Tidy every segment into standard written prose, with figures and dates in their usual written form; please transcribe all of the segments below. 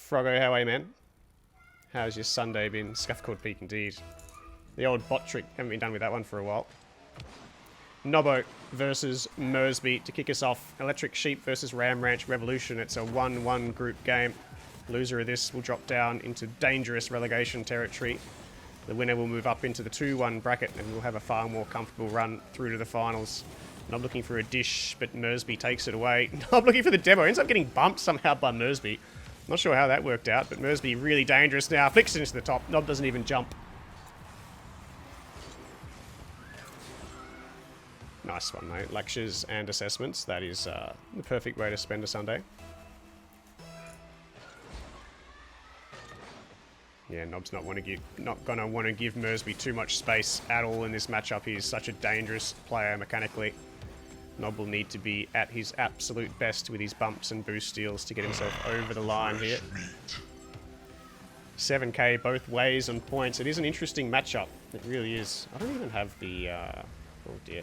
Froggo, how are you, man? How's your Sunday been? Scuffcord Peak, indeed. The old bot trick. Haven't been done with that one for a while. Nobbo versus Mersby to kick us off. Electric Sheep versus Ram Ranch Revolution. It's a 1-1 group game. Loser of this will drop down into dangerous relegation territory. The winner will move up into the 2-1 bracket and we'll have a far more comfortable run through to the finals. Nob looking for a dish, but Mersby takes it away. Nob looking for the demo. Ends up getting bumped somehow by Mersby. Not sure how that worked out, but Mersby really dangerous now. Flicks it into the top. Nob doesn't even jump. Nice one, mate. Lectures and assessments. That is the perfect way to spend a Sunday. Yeah, Nob's not gonna want to give Mersby too much space at all in this matchup. He's such a dangerous player mechanically. Nob will need to be at his absolute best with his bumps and boost steals to get himself over the line here. 7k both ways on points. It is an interesting matchup. It really is. I don't even have the... oh dear.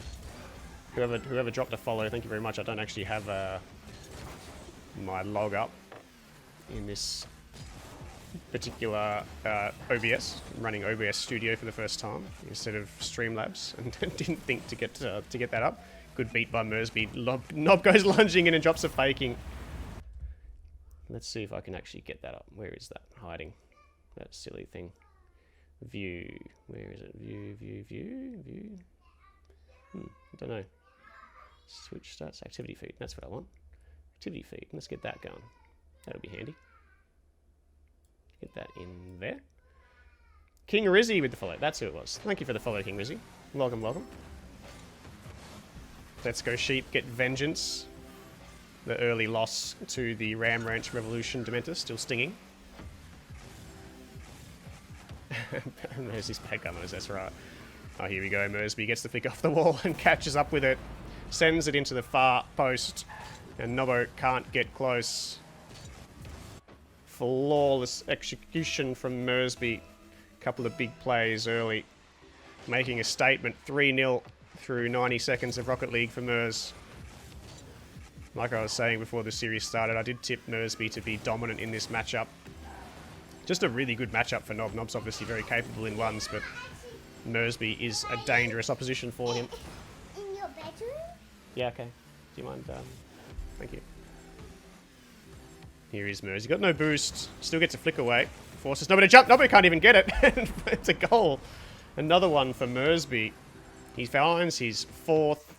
Whoever dropped a follow, thank you very much. I don't actually have my log up in this particular OBS. I'm running OBS Studio for the first time instead of Streamlabs, and didn't think to get that up. Good beat by Mersby. Nob goes lunging in and drops a faking. Let's see if I can actually get that up. Where is that hiding? That silly thing. View. Where is it? View. I don't know. Switch starts. Activity feed. That's what I want. Activity feed. Let's get that going. That'll be handy. Get that in there. King Rizzy with the follow. That's who it was. Thank you for the follow, King Rizzy. Welcome, welcome. Let's go Sheep, get vengeance. The early loss to the Ram Ranch Revolution Dementor, still stinging. There's his bad gummers, that's right. Oh, here we go. Mersby gets the flick off the wall and catches up with it. Sends it into the far post. And Nobbo can't get close. Flawless execution from Mersby. Couple of big plays early. Making a statement. 3-0 through 90 seconds of Rocket League for Mers. Like I was saying before the series started, I did tip Mersby to be dominant in this matchup. Just a really good matchup for Nob. Nob's obviously very capable in ones, but Mersby is a dangerous opposition for him. In your bedroom? Yeah, okay. Do you mind? Thank you. Here is Mersby. Got no boost. Still gets a flick away. Forces Nobbo to jump. Nobbo can't even get it. It's a goal. Another one for Mersby. He finds his fourth.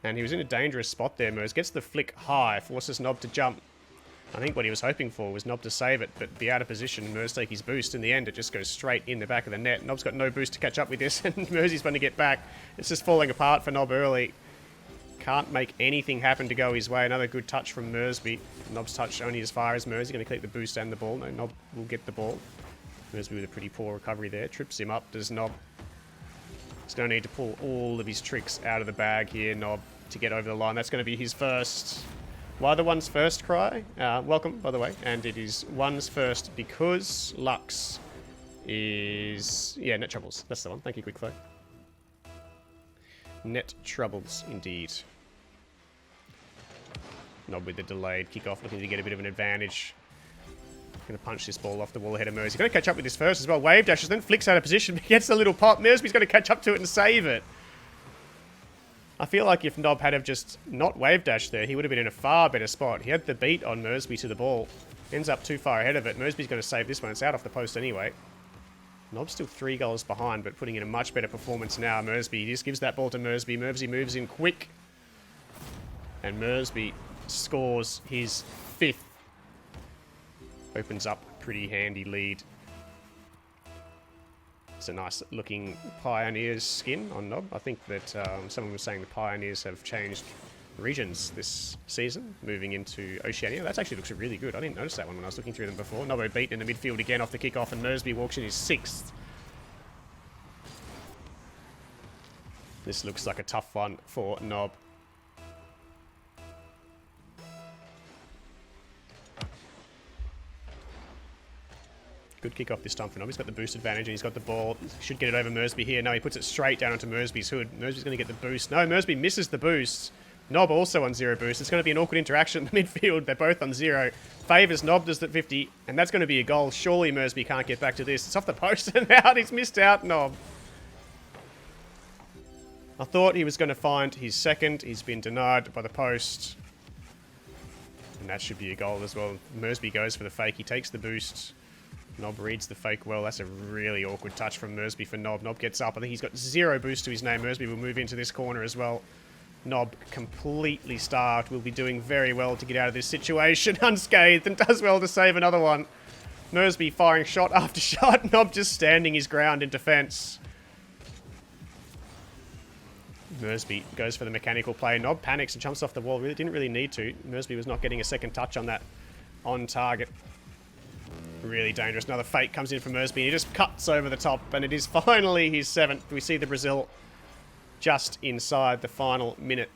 And he was in a dangerous spot there, Mers. Gets the flick high. Forces Nob to jump. I think what he was hoping for was Nob to save it, but be out of position. Mers take his boost. In the end, it just goes straight in the back of the net. Nob's got no boost to catch up with this, and Mersy's going to get back. It's just falling apart for Nob early. Can't make anything happen to go his way. Another good touch from Mersby. Nob's touch only as far as Mersby. Going to collect the boost and the ball. No, Nob will get the ball. Mersby with a pretty poor recovery there. Trips him up. Does Nob. He's going to need to pull all of his tricks out of the bag here, Nob, to get over the line. That's going to be his first. Why the one's first cry? Welcome, by the way. And it is one's first because Lux is... Yeah, Net Troubles. That's the one. Thank you, Quickflow. Net Troubles, indeed. Nob with the delayed kickoff, looking to get a bit of an advantage. Going to punch this ball off the wall ahead of Mersby. He's going to catch up with this first as well. Wave dashes, then flicks out of position. Gets a little pop. Mersby's going to catch up to it and save it. I feel like if Nob had have just not wave dashed there, he would have been in a far better spot. He had the beat on Mersby to the ball. Ends up too far ahead of it. Mersby's going to save this one. It's out off the post anyway. Nob's still 3 goals behind, but putting in a much better performance now. Mersby just gives that ball to Mersby. Mersby moves in quick. And Mersby scores his 5th. Opens up a pretty handy lead. It's a nice looking Pioneers skin on Nob. I think that someone was saying the Pioneers have changed regions this season, moving into Oceania. That actually looks really good. I didn't notice that one when I was looking through them before. Nobbo beaten in the midfield again off the kickoff, and Mersby walks in his 6th. This looks like a tough one for Nob. Good kick off this time for Nob. He's got the boost advantage and he's got the ball. Should get it over Mersby here. No, he puts it straight down onto Mersby's hood. Mersby's going to get the boost. No, Mersby misses the boost. Nob also on 0 boost. It's going to be an awkward interaction in the midfield. They're both on 0. Favours Nob just at 50, and that's going to be a goal. Surely Mersby can't get back to this. It's off the post and out. He's missed out, Nob. I thought he was going to find his second. He's been denied by the post. And that should be a goal as well. Mersby goes for the fake. He takes the boost. Nob reads the fake well. That's a really awkward touch from Mersby for Nob. Nob gets up. I think he's got 0 boost to his name. Mersby will move into this corner as well. Nob completely starved. Will be doing very well to get out of this situation unscathed and does well to save another one. Mersby firing shot after shot. Nob just standing his ground in defence. Mersby goes for the mechanical play. Nob panics and jumps off the wall. Really didn't really need to. Mersby was not getting a second touch on that on target. Really dangerous. Another fake comes in from Mersby. He just cuts over the top, and it is finally his 7th. We see the Brazil just inside the final minute.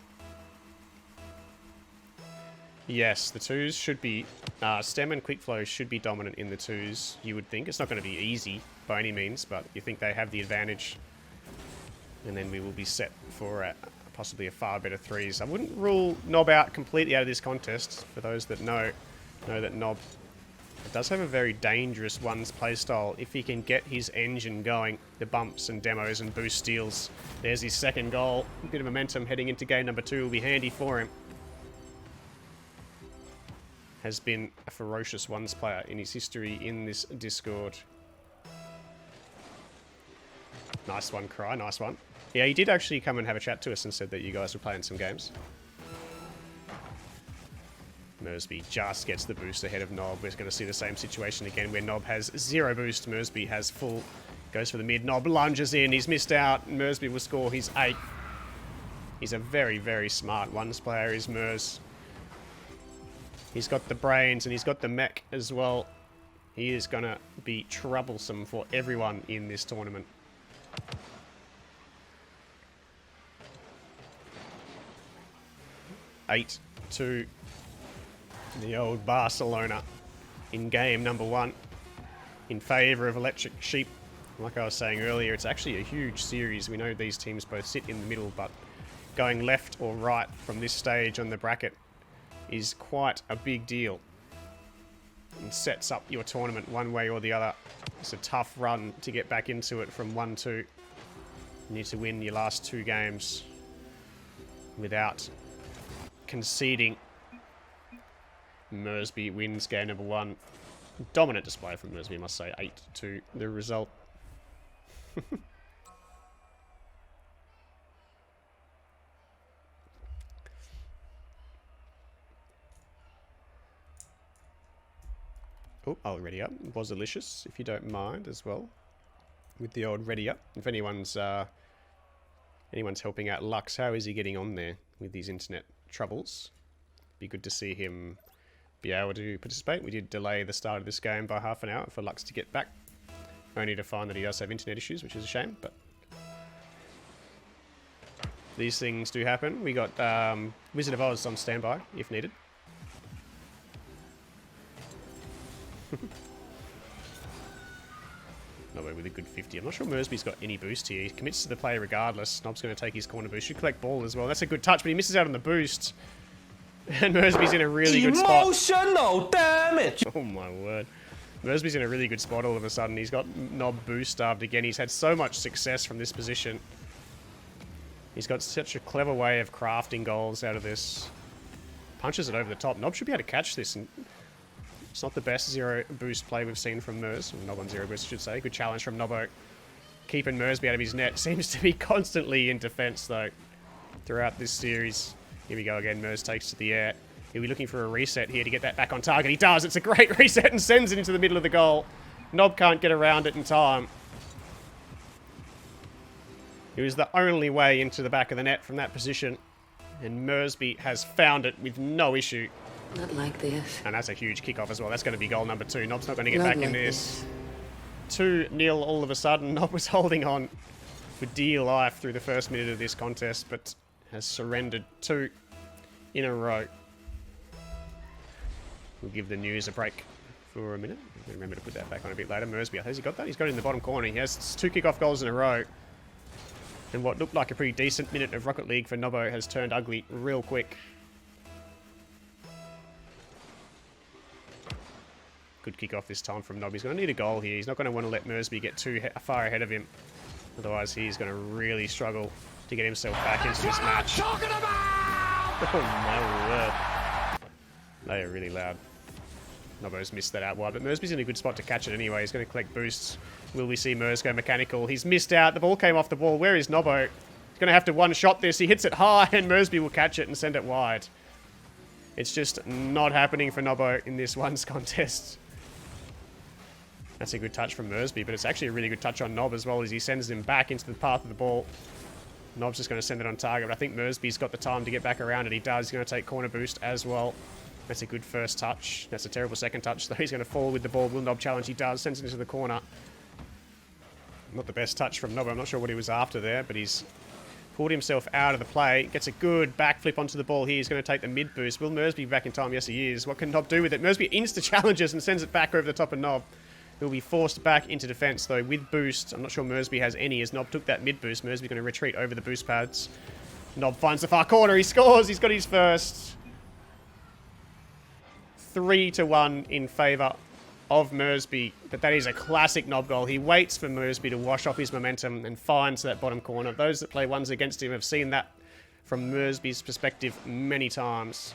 Yes, the 2s should be... Stem and quick flow should be dominant in the 2s, you would think. It's not going to be easy by any means, but you think they have the advantage. And then we will be set for possibly a far better 3s. I wouldn't rule Nob out completely out of this contest. For those that know that Nob does have a very dangerous ones playstyle. If he can get his engine going, the bumps and demos and boost steals. There's his second goal. A bit of momentum heading into game number 2 will be handy for him. Has been a ferocious ones player in his history in this Discord. Nice one, Cry. Nice one. Yeah, he did actually come and have a chat to us and said that you guys were playing some games. Mersby just gets the boost ahead of Nob. We're going to see the same situation again where Nob has 0 boost. Mersby has full. Goes for the mid. Nob lunges in. He's missed out. Mersby will score his 8th. He's a very, very smart ones player, is Mers. He's got the brains and he's got the mech as well. He is going to be troublesome for everyone in this tournament. Eight, 2. The old Barcelona in game number 1 in favour of Electric Sheep. Like I was saying earlier, it's actually a huge series. We know these teams both sit in the middle, but going left or right from this stage on the bracket is quite a big deal. And sets up your tournament one way or the other. It's a tough run to get back into it from 1-2. You need to win your last 2 games without conceding. Mersby wins game number 1. Dominant display from Mersby, I must say. 8-2 the result. Oh, I'll ready up. Was delicious, if you don't mind, as well. With the old ready up. If anyone's helping out Lux, how is he getting on there with these internet troubles? Be good to see him be able to participate. We did delay the start of this game by half an hour for Lux to get back. Only to find that he does have internet issues, which is a shame, but these things do happen. We got Wizard of Oz on standby, if needed. Nobby with a good 50. I'm not sure Mersby's got any boost here. He commits to the play regardless. Nob's going to take his corner boost. Should collect ball as well. That's a good touch, but he misses out on the boost. And Mersby's in a really good spot. Emotional damage! Oh my word. Mersby's in a really good spot all of a sudden. He's got Nob boost starved again. He's had so much success from this position. He's got such a clever way of crafting goals out of this. Punches it over the top. Nob should be able to catch this. And it's not the best 0 boost play we've seen from Mers. Nob on 0 boost, I should say. Good challenge from Nobbo. Keeping Mersby out of his net. Seems to be constantly in defense, though, throughout this series. Here we go again. Mers takes to the air. He'll be looking for a reset here to get that back on target. He does. It's a great reset and sends it into the middle of the goal. Nob can't get around it in time. It was the only way into the back of the net from that position. And Mersby has found it with no issue. Not like this. And that's a huge kickoff as well. That's going to be goal number 2. Nob's not going to get back in this. 2-0 all of a sudden. Nob was holding on for dear life through the first minute of this contest, but has surrendered 2 in a row. We'll give the news a break for a minute. Remember to put that back on a bit later. Mersby, has he got that? He's got it in the bottom corner. He has 2 kickoff goals in a row. And what looked like a pretty decent minute of Rocket League for Nobbo has turned ugly real quick. Good kick off this time from Nob. He's going to need a goal here. He's not going to want to let Mersby get too far ahead of him. Otherwise, he's going to really struggle to get himself back into this match. Oh my word. They are really loud. Nobbo's missed that out wide, but Mersby's in a good spot to catch it anyway. He's going to collect boosts. Will we see Mers go mechanical? He's missed out. The ball came off the ball. Where is Nobbo? He's going to have to one-shot this. He hits it high, and Mersby will catch it and send it wide. It's just not happening for Nobbo in this ones contest. That's a good touch from Mersby, but it's actually a really good touch on Nob as well as he sends him back into the path of the ball. Nob's just going to send it on target, but I think Mersby's got the time to get back around it. He does. He's going to take corner boost as well. That's a good first touch. That's a terrible second touch, though. He's going to fall with the ball. Will Nob challenge? He does. Sends it into the corner. Not the best touch from Nob. I'm not sure what he was after there, but he's pulled himself out of the play. Gets a good backflip onto the ball here. He's going to take the mid boost. Will Mersby be back in time? Yes, he is. What can Nob do with it? Mersby insta-challenges and sends it back over the top of Nob. He'll be forced back into defense, though, with boost. I'm not sure Mersby has any, as Nob took that mid boost. Mersby going to retreat over the boost pads. Nob finds the far corner. He scores. He's got his first. 3-1 in favour of Mersby, but that is a classic Nob goal. He waits for Mersby to wash off his momentum and finds that bottom corner. Those that play ones against him have seen that from Mersby's perspective many times.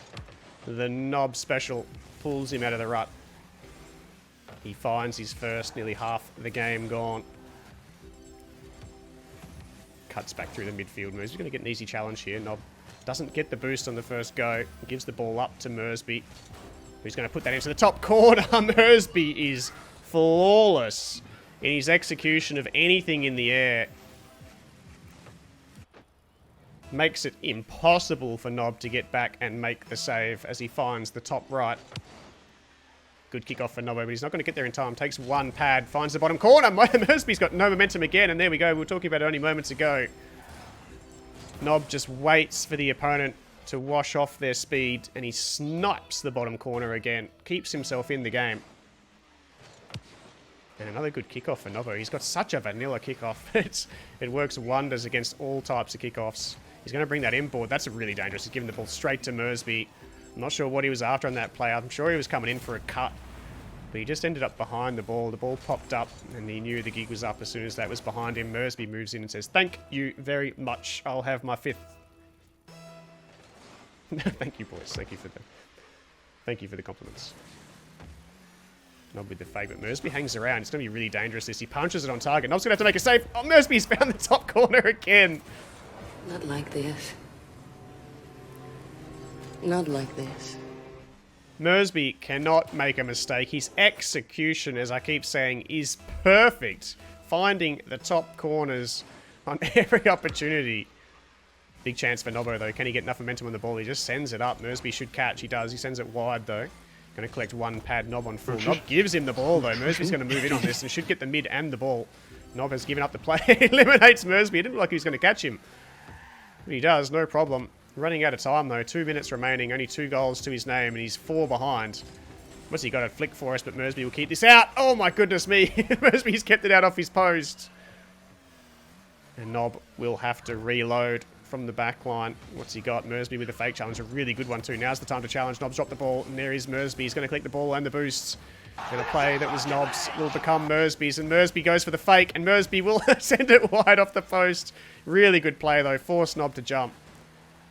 The Nob special pulls him out of the rut. He finds his first, nearly half the game gone. Cuts back through the midfield. Mersby's going to get an easy challenge here. Nob doesn't get the boost on the first go. Gives the ball up to Mersby, who's going to put that into the top corner. Mersby is flawless in his execution of anything in the air. Makes it impossible for Nob to get back and make the save as he finds the top right. Good kickoff for Nobbo, but he's not going to get there in time. Takes one pad, finds the bottom corner. Mersby's got no momentum again, and there we go. We were talking about it only moments ago. Nob just waits for the opponent to wash off their speed, and he snipes the bottom corner again. Keeps himself in the game. And another good kickoff for Nobbo. He's got such a vanilla kickoff. It works wonders against all types of kickoffs. He's going to bring that inboard. That's really dangerous. He's giving the ball straight to Mersby. I'm not sure what he was after on that play. I'm sure he was coming in for a cut, but he just ended up behind the ball. The ball popped up, and he knew the gig was up as soon as that was behind him. Mersby moves in and says, "Thank you very much. I'll have my fifth." Thank you, boys. Thank you for the compliments. Nob with the fake, but Mersby hangs around. It's going to be really dangerous, this. He punches it on target. Nob's going to have to make a save. Oh, Mersby's found the top corner again. Not like this. Not like this. Mersby cannot make a mistake. His execution, as I keep saying, is perfect. Finding the top corners on every opportunity. Big chance for Nobbo, though. Can he get enough momentum on the ball? He just sends it up. Mersby should catch. He does. He sends it wide, though. Going to collect one pad. Nob on full. Nob gives him the ball, though. Mersby's going to move in on this and should get the mid and the ball. Nob has given up the play. Eliminates Mersby. It didn't look like he was going to catch him. But he does. No problem. Running out of time, though. 2 minutes remaining. Only 2 goals to his name, and he's 4 behind. What's he got? A flick for us, but Mersby will keep this out. Oh, my goodness me. Mersby's kept it out off his post. And Nob will have to reload from the back line. What's he got? Mersby with a fake challenge. A really good one, too. Now's the time to challenge. Nob's dropped the ball, and there is Mersby. He's going to collect the ball and the boosts. And a play that was Nob's will become Mersby's, and Mersby goes for the fake, and Mersby will send it wide off the post. Really good play, though. Force Nob to jump.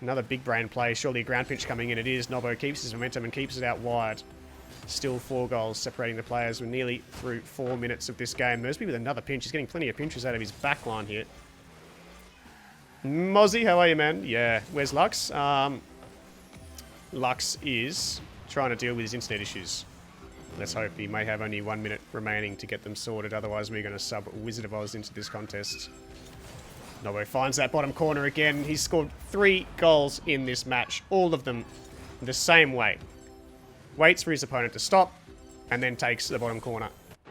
Another big brain play. Surely a ground pinch coming in. It is. Nobbo keeps his momentum and keeps it out wide. Still 4 goals separating the players. We're nearly through 4 minutes of this game. Mersby with another pinch. He's getting plenty of pinches out of his back line here. Mozzie, how are you, man? Yeah. Where's Lux? Lux is trying to deal with his internet issues. Let's hope. He may have only 1 minute remaining to get them sorted. Otherwise, we're going to sub Wizard of Oz into this contest. Nobbo finds that bottom corner again. He's scored 3 goals in this match. All of them the same way. Waits for his opponent to stop, and then takes the bottom corner.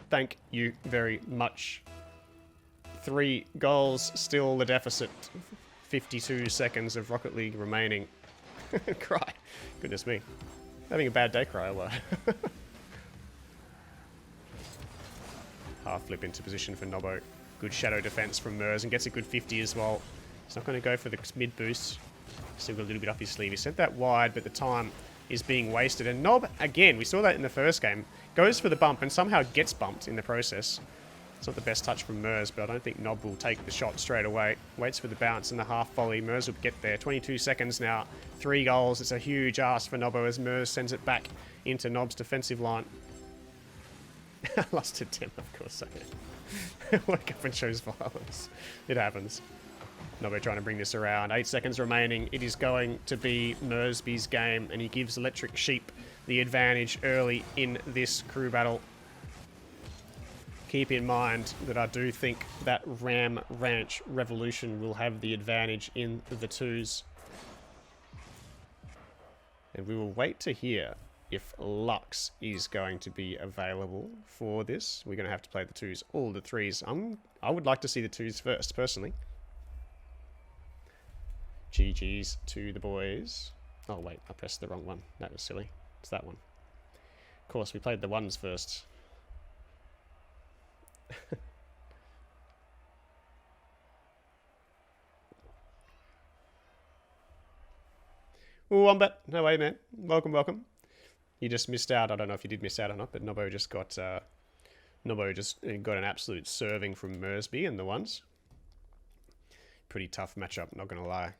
Thank you very much. 3 goals, still the deficit. 52 seconds of Rocket League remaining. Cry. Goodness me. Having a bad day, Cry. Half flip into position for Nobbo. Good shadow defense from Mers, and gets a good 50 as well. He's not going to go for the mid boost. Still got a little bit up his sleeve. He sent that wide, but the time is being wasted. And Nob, again, we saw that in the first game, goes for the bump and somehow gets bumped in the process. It's not the best touch from Mers, but I don't think Nob will take the shot straight away. Waits for the bounce and the half volley. Mers will get there. 22 seconds now. 3 goals. It's a huge ask for Nobbo as Mers sends it back into Nob's defensive line. Lost to Tim, of course. Wake up and shows violence. It happens. Nobbo trying to bring this around. 8 seconds remaining. It is going to be Mersby's game, and he gives Electric Sheep the advantage early in this crew battle. Keep in mind that I do think that Ram Ranch Revolution will have the advantage in the 2s. And we will wait to hear if Lux is going to be available for this. We're going to have to play the 2s, all the 3s. I would like to see the 2s first, personally. GG's to the boys. Oh, wait, I pressed the wrong one. That was silly. It's that one. Of course, we played the 1s first. Wombat, no way, man. Welcome, welcome. You just missed out. I don't know if you did miss out or not, but Nobbo just got an absolute serving from Mersby and the 1s. Pretty tough matchup, not gonna lie.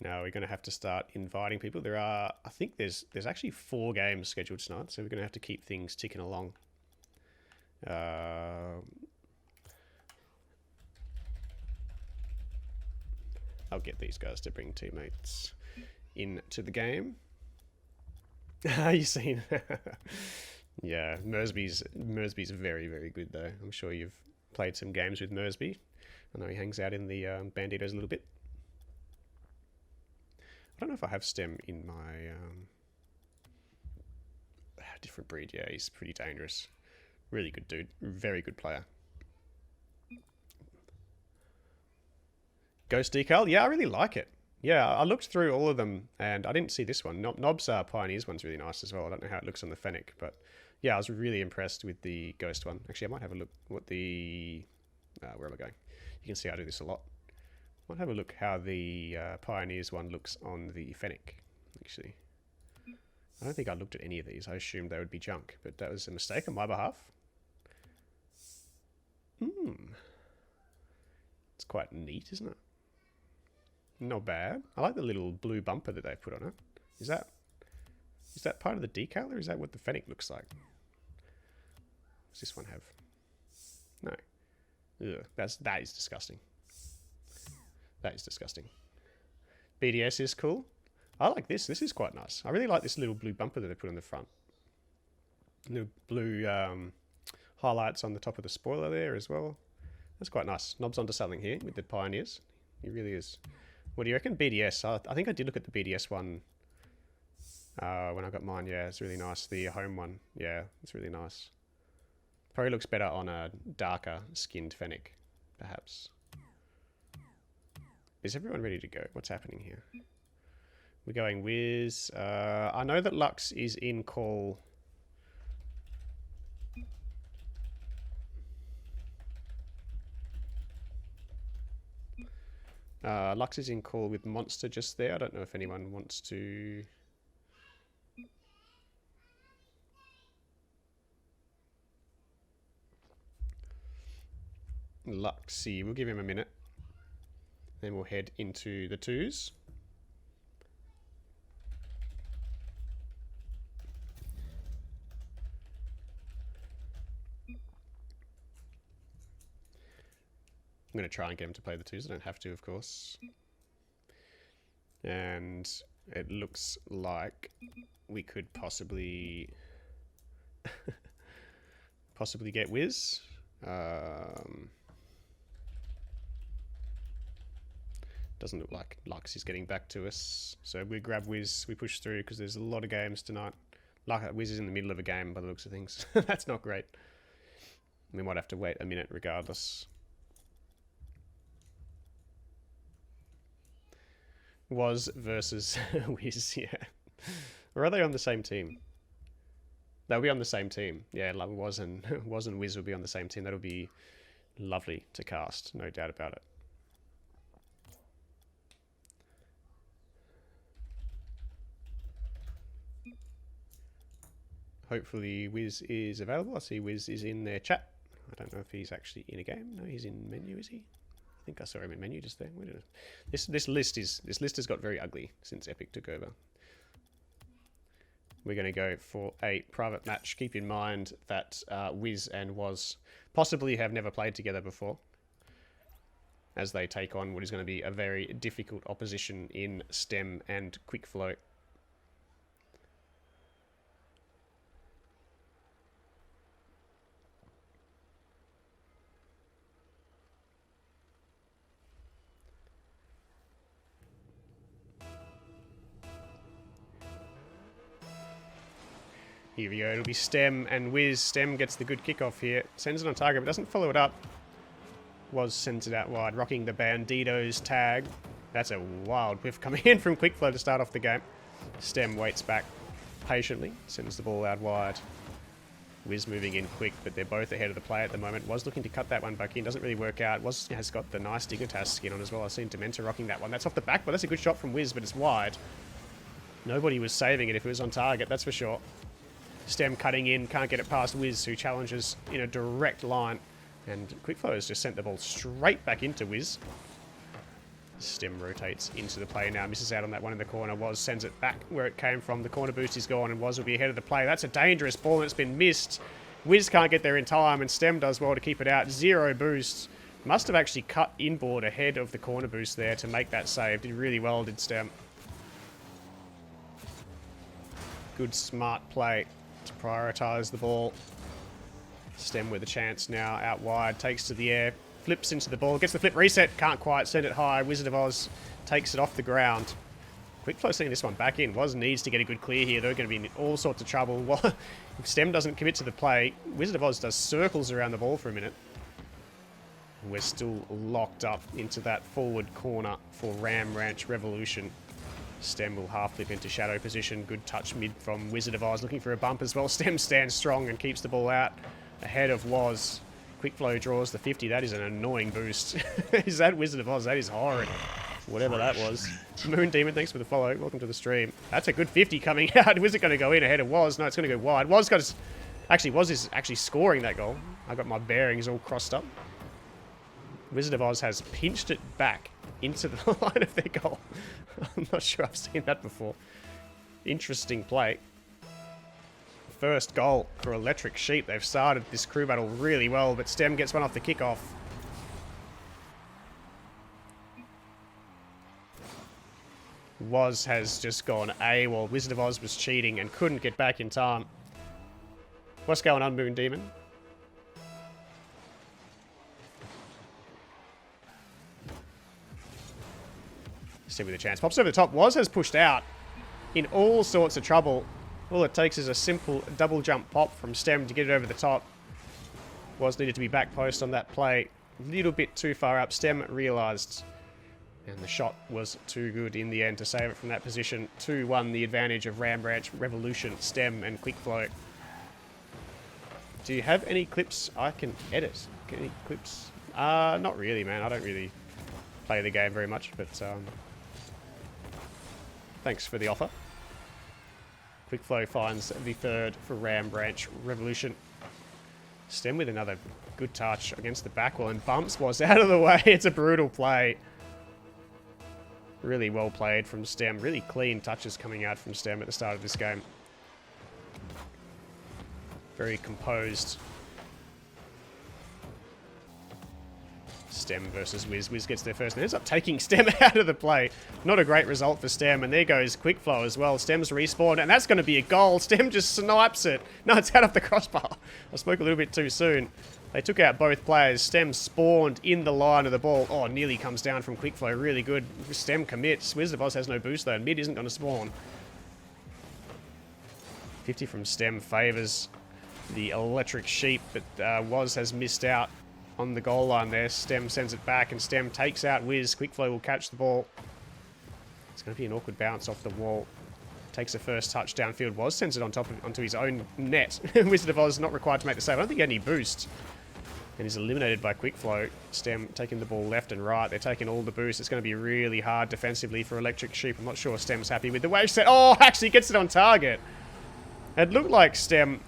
Now we're gonna have to start inviting people. There are, I think there's actually 4 games scheduled tonight, so we're gonna have to keep things ticking along. I'll get these guys to bring teammates into the game. You seen? Yeah, Mersby's very, very good though. I'm sure you've played some games with Mersby. I know he hangs out in the Banditos a little bit. I don't know if I have Stem in my different breed. Yeah, he's pretty dangerous. Really good dude. Very good player. Ghost Decal? Yeah, I really like it. Yeah, I looked through all of them and I didn't see this one. Nob's Pioneers one's really nice as well. I don't know how it looks on the Fennec, but yeah, I was really impressed with the Ghost one. Actually, I might have a look what the... where am I going? You can see I do this a lot. I might have a look how the Pioneers one looks on the Fennec, actually. I don't think I looked at any of these. I assumed they would be junk, but that was a mistake on my behalf. It's quite neat, isn't it? Not bad. I like the little blue bumper that they've put on it. Is that part of the decal, or is that what the Fennec looks like? Does this one have? No. Ugh, that is disgusting. That is disgusting. BDS is cool. I like this. This is quite nice. I really like this little blue bumper that they put on the front. Little blue highlights on the top of the spoiler there as well. That's quite nice. Nob's onto something here with the Pioneers. He really is. What do you reckon? BDS. I think I did look at the BDS one when I got mine. Yeah, it's really nice. The home one. Yeah, it's really nice. Probably looks better on a darker skinned Fennec, perhaps. Is everyone ready to go? What's happening here? We're going Wiz. I know that Lux is in call. Lux is in call with Monster just there. I don't know if anyone wants to... Luxy, we'll give him a minute. Then we'll head into the 2s. I'm going to try and get him to play the 2s. I don't have to, of course. And it looks like we could possibly get Wiz. Doesn't look like Lux is getting back to us. So we grab Wiz, we push through because there's a lot of games tonight. Wiz is in the middle of a game by the looks of things. That's not great. We might have to wait a minute regardless. Was versus Wiz, yeah. Or are they on the same team? They'll be on the same team. Yeah, like Was and Wiz will be on the same team. That'll be lovely to cast, no doubt about it. Hopefully Wiz is available. I see Wiz is in their chat. I don't know if he's actually in a game. No, he's in menu, is he? I think I saw him in menu just there. This list has got very ugly since Epic took over. We're going to go for a private match. Keep in mind that Wiz and Woz possibly have never played together before, as they take on what is going to be a very difficult opposition in Stem and Quickflow. Here we go, it'll be Stem and Wiz. Stem gets the good kickoff here. Sends it on target, but doesn't follow it up. Woz sends it out wide, rocking the Banditos tag. That's a wild whiff coming in from Quickflow to start off the game. Stem waits back patiently, sends the ball out wide. Wiz moving in quick, but they're both ahead of the play at the moment. Woz looking to cut that one back in, doesn't really work out. Woz has got the nice Dignitas skin on as well. I've seen Dementa rocking that one. That's off the back, but that's a good shot from Wiz, but it's wide. Nobody was saving it if it was on target, that's for sure. Stem cutting in, can't get it past Wiz, who challenges in a direct line. And Quickflow has just sent the ball straight back into Wiz. Stem rotates into the play now, misses out on that one in the corner. Woz sends it back where it came from. The corner boost is gone, and Woz will be ahead of the play. That's a dangerous ball, and it's been missed. Wiz can't get there in time, and Stem does well to keep it out. Zero boost. Must have actually cut inboard ahead of the corner boost there to make that save. Did really well, did Stem. Good, smart play to prioritise the ball. Stem with a chance now out wide, takes to the air, flips into the ball, gets the flip reset, can't quite send it high. Wizard of Oz takes it off the ground. Quickflow seeing this one back in. Woz needs to get a good clear here. They're going to be in all sorts of trouble. If Stem doesn't commit to the play, Wizard of Oz does circles around the ball for a minute. We're still locked up into that forward corner for Ram Ranch Revolution. Stem will half flip into shadow position. Good touch mid from Wizard of Oz, looking for a bump as well. Stem stands strong and keeps the ball out ahead of Woz. Quickflow draws the 50. That is an annoying boost. Is that Wizard of Oz? That is horrid. Whatever that was. Moon Demon, thanks for the follow. Welcome to the stream. That's a good 50 coming out. Wizard going to go in ahead of Woz? No, it's going to go wide. Woz got his... Actually, Woz is actually scoring that goal. I got my bearings all crossed up. Wizard of Oz has pinched it back into the line of their goal. I'm not sure I've seen that before. Interesting play. First goal for Electric Sheep. They've started this crew battle really well, but Stem gets one off the kickoff. Woz has just gone AWOL. Wizard of Oz was cheating and couldn't get back in time. What's going on, Moon Demon? Stem with a chance. Pops over the top. Woz has pushed out in all sorts of trouble. All it takes is a simple double jump pop from Stem to get it over the top. Woz needed to be back post on that play. A little bit too far up. Stem realised. And the shot was too good in the end to save it from that position. 2-1 the advantage of Ram Ranch Revolution, Stem and Quickflow. Do you have any clips I can edit? Any clips? Not really, man. I don't really play the game very much, but thanks for the offer. Quickflow finds the third for Ram Branch Revolution. Stem with another good touch against the back wall and bumps Woz out of the way. It's a brutal play. Really well played from Stem. Really clean touches coming out from Stem at the start of this game. Very composed. Stem versus Wiz. Wiz gets there first and ends up taking Stem out of the play. Not a great result for Stem. And there goes Quickflow as well. Stem's respawned and that's going to be a goal. Stem just snipes it. No, it's out of the crossbar. I spoke a little bit too soon. They took out both players. Stem spawned in the line of the ball. Oh, nearly comes down from Quickflow. Really good. Stem commits. Wizard of Oz has no boost though. Mid isn't going to spawn. 50 from Stem favours the Electric Sheep, but Woz has missed out on the goal line there. Stem sends it back and Stem takes out Wiz. Quickflow will catch the ball. It's going to be an awkward bounce off the wall. Takes the first touch downfield. Woz sends it onto his own net. Wizard of Oz not required to make the save. I don't think he had any boost. And he's eliminated by Quickflow. Stem taking the ball left and right. They're taking all the boost. It's going to be really hard defensively for Electric Sheep. I'm not sure Stem's happy with the wave set. Oh, actually gets it on target. It looked like Stem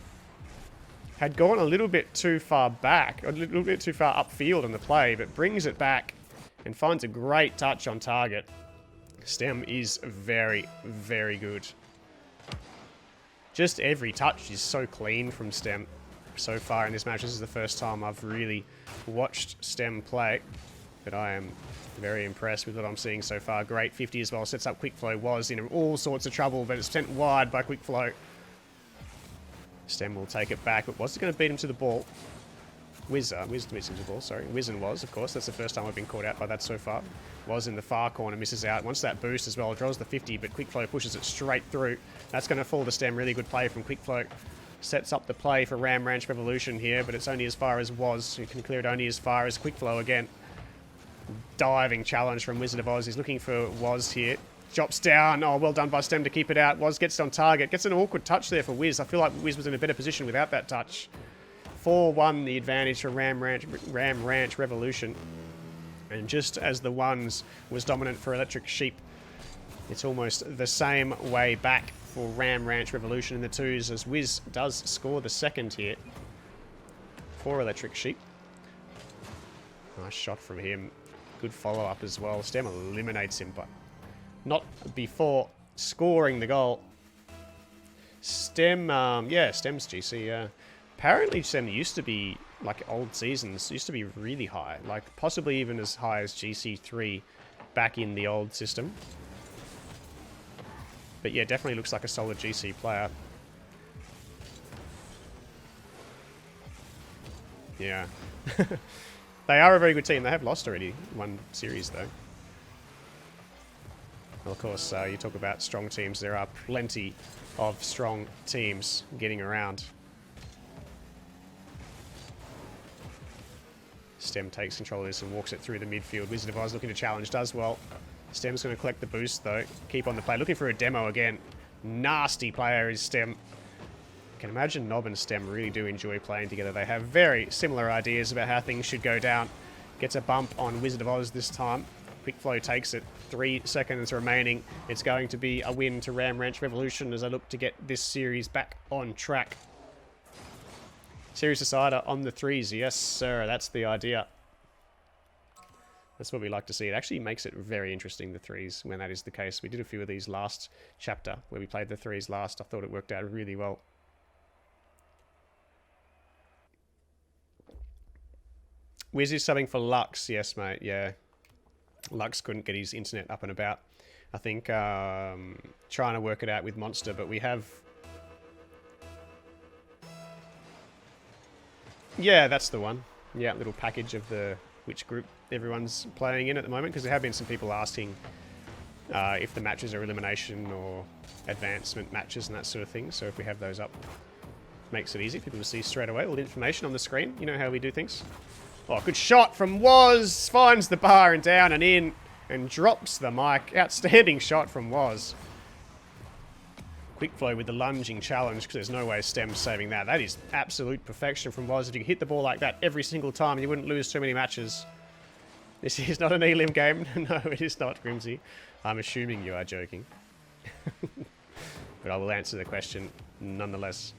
had gone a little bit too far back, a little bit too far upfield in the play, but brings it back and finds a great touch on target. Stem is very, very good. Just every touch is so clean from Stem so far in this match. This is the first time I've really watched Stem play, but I am very impressed with what I'm seeing so far. Great 50 as well. Sets up Quick Flow. Was in all sorts of trouble, but it's sent wide by Quick Flow. Stem will take it back, but was it going to beat him to the ball? Wiz missing the ball, sorry. Wiz was, of course. That's the first time I've been caught out by that so far. Was in the far corner, misses out. Wants that boost as well. Draws the 50, but Quick Flow pushes it straight through. That's going to fall to Stem. Really good play from Quick Flow. Sets up the play for Ram Ranch Revolution here, but it's only as far as Was. You can clear it only as far as Quick Flow again. Diving challenge from Wizard of Oz. He's looking for Was here. Drops down. Oh, well done by Stem to keep it out. Was gets on target. Gets an awkward touch there for Wiz. I feel like Wiz was in a better position without that touch. 4-1 the advantage for Ram Ranch Revolution. And just as the ones was dominant for Electric Sheep, it's almost the same way back for Ram Ranch Revolution in the twos, as Wiz does score the second here for Electric Sheep. Nice shot from him. Good follow-up as well. Stem eliminates him, but not before scoring the goal. Stem, Stem's GC, apparently Stem used to be, like old seasons, used to be really high. Like possibly even as high as GC3 back in the old system. But yeah, definitely looks like a solid GC player. Yeah. They are a very good team. They have lost already one series though. Well, of course, you talk about strong teams. There are plenty of strong teams getting around. Stem takes control of this and walks it through the midfield. Wizard of Oz looking to challenge, does well. Stem's going to collect the boost though. Keep on the play. Looking for a demo again. Nasty player is Stem. I can imagine Nob and Stem really do enjoy playing together. They have very similar ideas about how things should go down. Gets a bump on Wizard of Oz this time. Quick Flow takes it. 3 seconds remaining. It's going to be a win to Ram Ranch Revolution as I look to get this series back on track. Series decider on the threes. Yes, sir. That's the idea. That's what we like to see. It actually makes it very interesting, the threes, when that is the case. We did a few of these last chapter where we played the threes last. I thought it worked out really well. Wiz is subbing for Lux. Yes, mate. Yeah. Lux couldn't get his internet up and about. I think trying to work it out with Monster, but we have... Yeah, that's the one. Yeah, little package of the which group everyone's playing in at the moment, because there have been some people asking if the matches are elimination or advancement matches and that sort of thing. So if we have those up, makes it easy for people to see straight away all the information on the screen. You know how we do things. Oh, good shot from Was. Finds the bar and down and in and drops the mic. Outstanding shot from Was. Quick Flow with the lunging challenge, because there's no way Stem's saving that. That is absolute perfection from Was. If you could hit the ball like that every single time, you wouldn't lose too many matches. This is not an Elim game. No, it is not, Grimsy. I'm assuming you are joking. But I will answer the question nonetheless.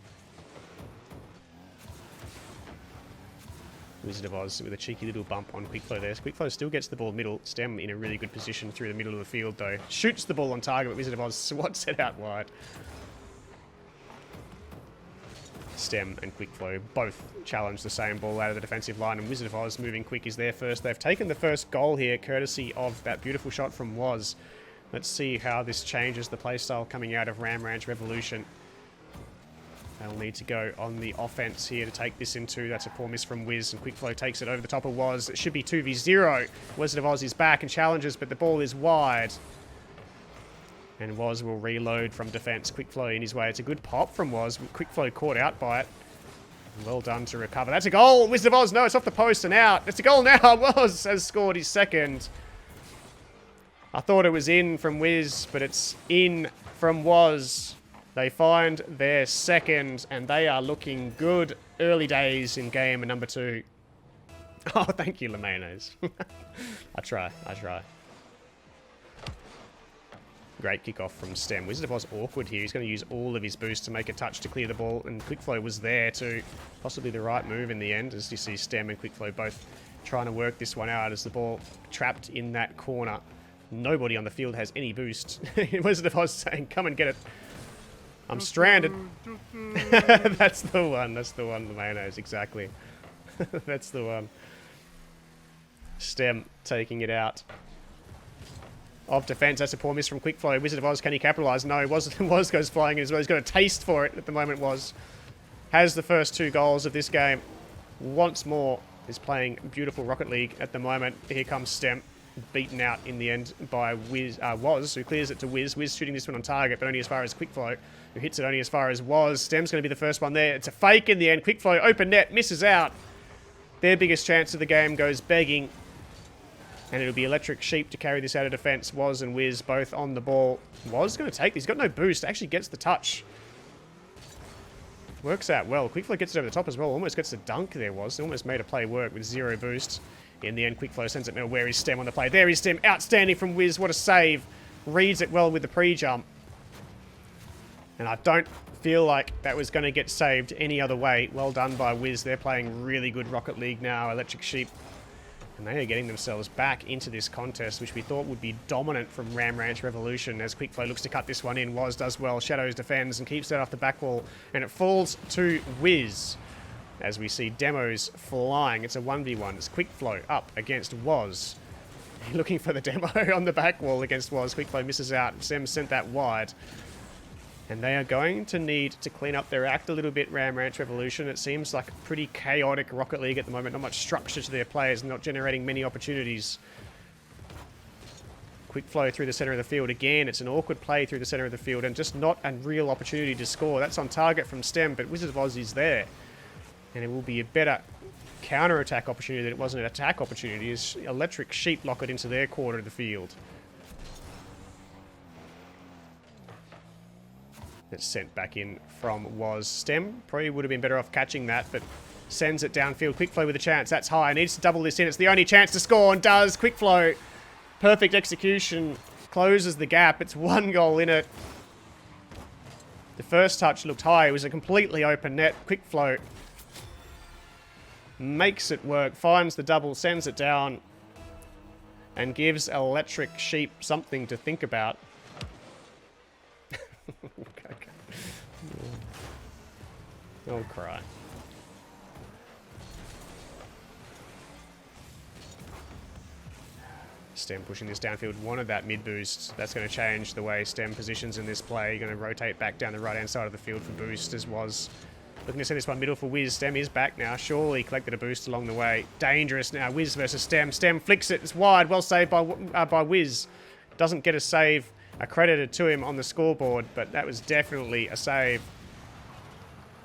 Wizard of Oz with a cheeky little bump on Quick Flow there. Quick Flow still gets the ball middle. Stem in a really good position through the middle of the field though. Shoots the ball on target, but Wizard of Oz swats it out wide. Stem and Quick Flow both challenge the same ball out of the defensive line, and Wizard of Oz moving quick is there first. They've taken the first goal here courtesy of that beautiful shot from Was. Let's see how this changes the playstyle coming out of Ram Ranch Revolution. They'll need to go on the offense here to take this into. That's a poor miss from Wiz, and Quick Flow takes it over the top of Was. It should be 2v0. Wizard of Oz is back and challenges, but the ball is wide. And Was will reload from defense. Quick Flow in his way. It's a good pop from Was. Quick Flow caught out by it. Well done to recover. That's a goal. Wizard of Oz, no, it's off the post and out. It's a goal now. Was has scored his second. I thought it was in from Wiz, but it's in from Was. They find their second, and they are looking good. Early days in game number 2. Oh, thank you, LeMayonnaise. I try. Great kickoff from Stem. Wizard of Oz awkward here. He's going to use all of his boost to make a touch to clear the ball, and Quickflow was there too. Possibly the right move in the end, as you see Stem and Quickflow both trying to work this one out as the ball trapped in that corner. Nobody on the field has any boost. Wizard of Oz saying, come and get it. I'm stranded. That's the one. That's the one, the mayonnaise, exactly. That's the one. Stem taking it out of defense. That's a poor miss from Quickflow. Wizard of Oz, can he capitalize? No, Was goes flying as well. He's got a taste for it at the moment. Was has the first 2 goals of this game. Once more is playing beautiful Rocket League at the moment. Here comes Stem, beaten out in the end by Was, who clears it to Wiz. Wiz shooting this one on target, but only as far as Quickflow, who hits it only as far as Was. Stem's going to be the first one there. It's a fake in the end. Quickflow, open net, misses out. Their biggest chance of the game goes begging. And it'll be Electric Sheep to carry this out of defense. Was and Wiz both on the ball. Was going to take this. He's got no boost. Actually gets the touch. Works out well. Quickflow gets it over the top as well. Almost gets the dunk there, Was. Almost made a play work with 0 boost. In the end, Quickflow sends it middle. Where is Stem on the play? There is Stem. Outstanding from Wiz. What a save. Reads it well with the pre-jump. And I don't feel like that was going to get saved any other way. Well done by Wiz. They're playing really good Rocket League now. Electric Sheep. And they are getting themselves back into this contest, which we thought would be dominant from Ram Ranch Revolution. As Quickflow looks to cut this one in. Was does well. Shadows defends and keeps that off the back wall. And it falls to Wiz. As we see Demos flying. It's a 1v1. It's Quickflow up against Was. Looking for the demo on the back wall against Was. Quickflow misses out. Sem sent that wide. And they are going to need to clean up their act a little bit, Ram Ranch Revolution. It seems like a pretty chaotic Rocket League at the moment. Not much structure to their players, not generating many opportunities. Quick flow through the center of the field. Again, it's an awkward play through the center of the field and just not a real opportunity to score. That's on target from Stem, but Wizard of Oz is there. And it will be a better counter-attack opportunity than it was an attack opportunity as Electric Sheep lock it into their quarter of the field. It's sent back in from Was. Stem probably would have been better off catching that, but sends it downfield. Quick flow with a chance. That's high. Needs to double this in. It's the only chance to score and does. Quick flow. Perfect execution. Closes the gap. It's 1 goal in it. The first touch looked high. It was a completely open net. Quick flow. Makes it work. Finds the double. Sends it down. And gives Electric Sheep something to think about. Okay. I'll cry. Stem pushing this downfield. Wanted that mid boost. That's going to change the way Stem positions in this play. Going to rotate back down the right hand side of the field for boost as Was. Looking to send this one middle for Wiz. Stem is back now. Surely collected a boost along the way. Dangerous now. Wiz versus Stem. Stem flicks it. It's wide. Well saved by Wiz. Doesn't get a save accredited to him on the scoreboard, but that was definitely a save.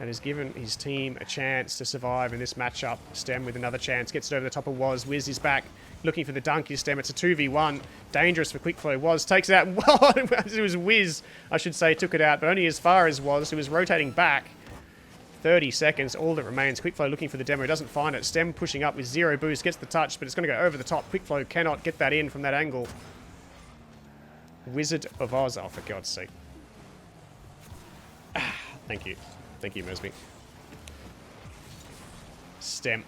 And has given his team a chance to survive in this matchup. Stem with another chance. Gets it over the top of Was. Wiz is back. Looking for the dunk. Is Stem. It's a 2v1. Dangerous for Quickflow. Was takes it out. It was Wiz, I should say, took it out, but only as far as Was, who was rotating back. 30 seconds. All that remains. Quickflow looking for the demo. Doesn't find it. Stem pushing up with 0 boost. Gets the touch, but it's going to go over the top. Quickflow cannot get that in from that angle. Wizard of Oz. Oh, for God's sake. Thank you. Thank you, Mersby. Stem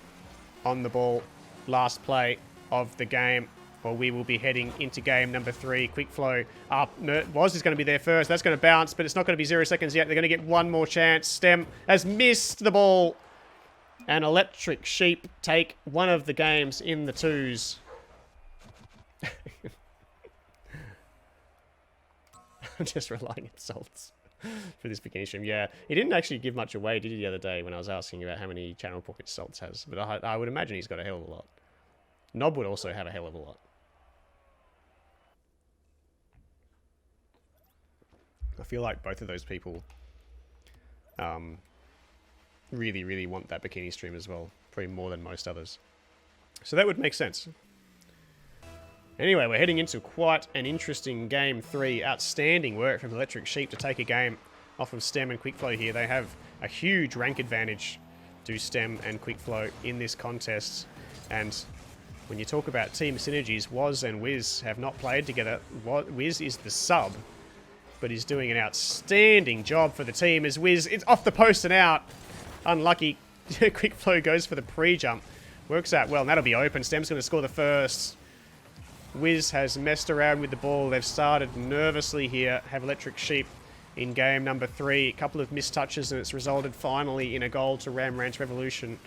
on the ball. Last play of the game, or we will be heading into game number 3. Quick flow up. Was is going to be there first. That's going to bounce, but it's not going to be 0 seconds yet. They're going to get one more chance. Stem has missed the ball. And Electric Sheep take one of the games in the 2s. I'm just relying insults for this beginning stream. Yeah, he didn't actually give much away, did he, the other day when I was asking about how many channel pocket salts has. But I would imagine he's got a hell of a lot. Nob would also have a hell of a lot. I feel like both of those people really, really want that bikini stream as well. Probably more than most others. So that would make sense. Anyway, we're heading into quite an interesting game 3. Outstanding work from Electric Sheep to take a game off of Stem and Quickflow here. They have a huge rank advantage to Stem and Quickflow in this contest. And when you talk about team synergies, Was and Wiz have not played together. Wiz is the sub but he's doing an outstanding job for the team as Wiz, it's off the post and out. Unlucky. Quick Flow goes for the pre-jump. Works out well, and that'll be open. Stem's going to score the first. Wiz has messed around with the ball. They've started nervously here. Have Electric Sheep in game number 3. A couple of missed touches, and it's resulted finally in a goal to Ram Ranch Revolution.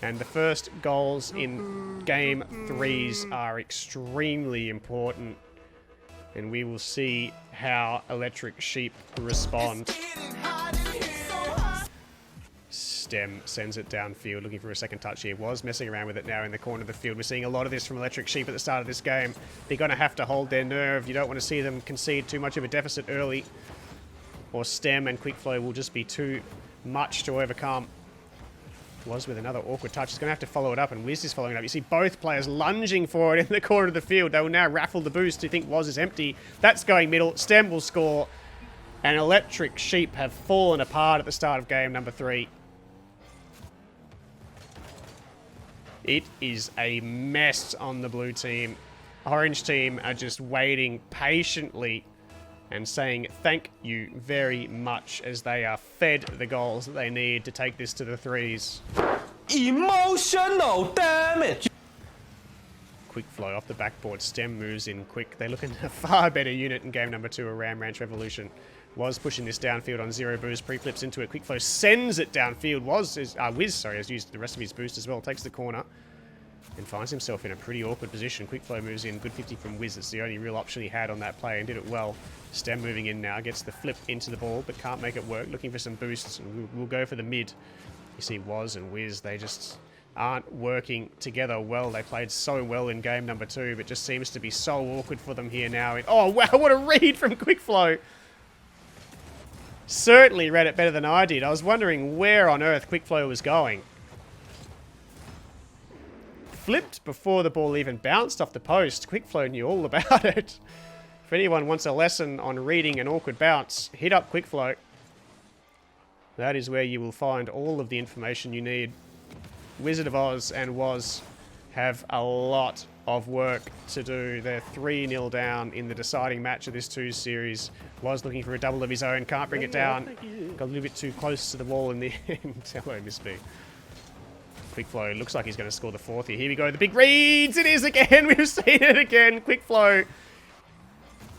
And the first goals in game 3s are extremely important. And we will see how Electric Sheep respond. Stem sends it downfield, looking for a second touch here. Was messing around with it now in the corner of the field. We're seeing a lot of this from Electric Sheep at the start of this game. They're going to have to hold their nerve. You don't want to see them concede too much of a deficit early, or Stem and Quick Flow will just be too much to overcome. Was with another awkward touch. He's going to have to follow it up, and Wiz is following it up. You see both players lunging for it in the corner of the field. They will now raffle the boost. You think Was is empty. That's going middle. Stem will score, and Electric Sheep have fallen apart at the start of game number 3. It is a mess on the blue team. Orange team are just waiting patiently and saying thank you very much as they are fed the goals that they need to take this to the 3s. Emotional damage. Quick Flow off the backboard. Stem moves in quick. They look in a far better unit in game number 2 of Ram Ranch Revolution. Was pushing this downfield on 0 boost. Pre-flips into it. Quick Flow sends it downfield. Wiz has used the rest of his boost as well. Takes the corner and finds himself in a pretty awkward position. Quick Flow moves in. Good 50 from Wiz. It's the only real option he had on that play and did it well. Stem moving in now. Gets the flip into the ball but can't make it work. Looking for some boosts. And we'll go for the mid. You see Was and Wiz, they just aren't working together well. They played so well in game number 2, but just seems to be so awkward for them here now. Oh, wow, what a read from Quick Flow. Certainly read it better than I did. I was wondering where on earth Quick Flow was going. Flipped before the ball even bounced off the post. Quick Flow knew all about it. If anyone wants a lesson on reading an awkward bounce, hit up Quick Flow. That is where you will find all of the information you need. Wizard of Oz and Was have a lot of work to do. They're 3-0 down in the deciding match of this 2 series. Was looking for a double of his own, can't bring it down. Got a little bit too close to the wall in the end. Hello, Miss B. Quick Flow looks like he's going to score the 4th here. Here we go, the big reads! It is again! We've seen it again! Quick Flow.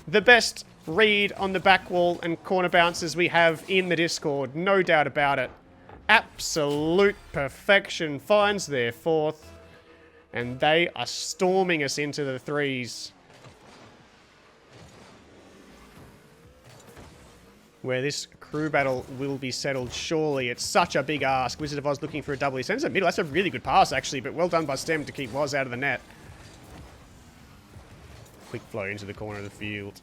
The best read on the back wall and corner bounces we have in the Discord. No doubt about it. Absolute perfection. Finds their 4th. And they are storming us into the 3s. Where this crew battle will be settled, surely. It's such a big ask. Wizard of Oz looking for a double. He sends it middle. That's a really good pass, actually, but well done by Stem to keep Was out of the net. Quick Flow into the corner of the field.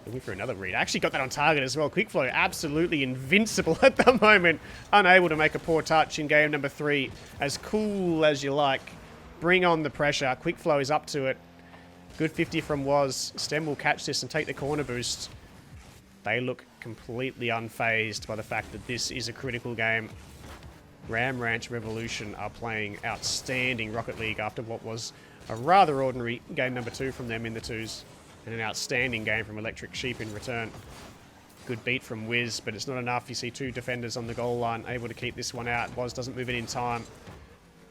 Looking for another read. Actually got that on target as well. Quick Flow absolutely invincible at the moment. Unable to make a poor touch in game number 3. As cool as you like. Bring on the pressure. Quick Flow is up to it. Good 50 from Was. Stem will catch this and take the corner boost. They look completely unfazed by the fact that this is a critical game. Ram Ranch Revolution are playing outstanding Rocket League after what was a rather ordinary game number 2 from them in the 2s. And an outstanding game from Electric Sheep in return. Good beat from Wiz, but it's not enough. You see 2 defenders on the goal line, able to keep this one out. Was doesn't move it in time.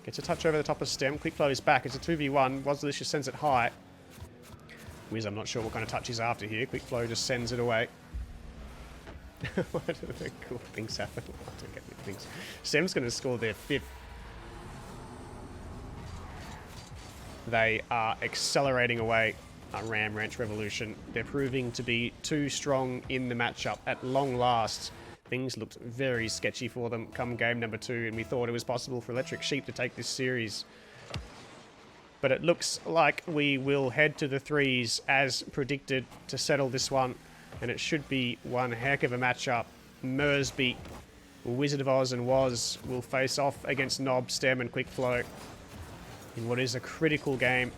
Gets a touch over the top of Stem. Quick Flow is back. It's a 2v1. Was Delicious sends it high. Wiz, I'm not sure what kind of touch he's after here. Quick Flow just sends it away. Why do the cool things happen? I don't get the things. Stem's going to score their 5th. They are accelerating away. Ram Ranch Revolution. They're proving to be too strong in the matchup at long last. Things looked very sketchy for them come game number 2, and we thought it was possible for Electric Sheep to take this series. But it looks like we will head to the 3s as predicted to settle this one, and it should be one heck of a matchup. Mersby, Wizard of Oz and Was will face off against Nob, Stem and Quick Flow in what is a critical game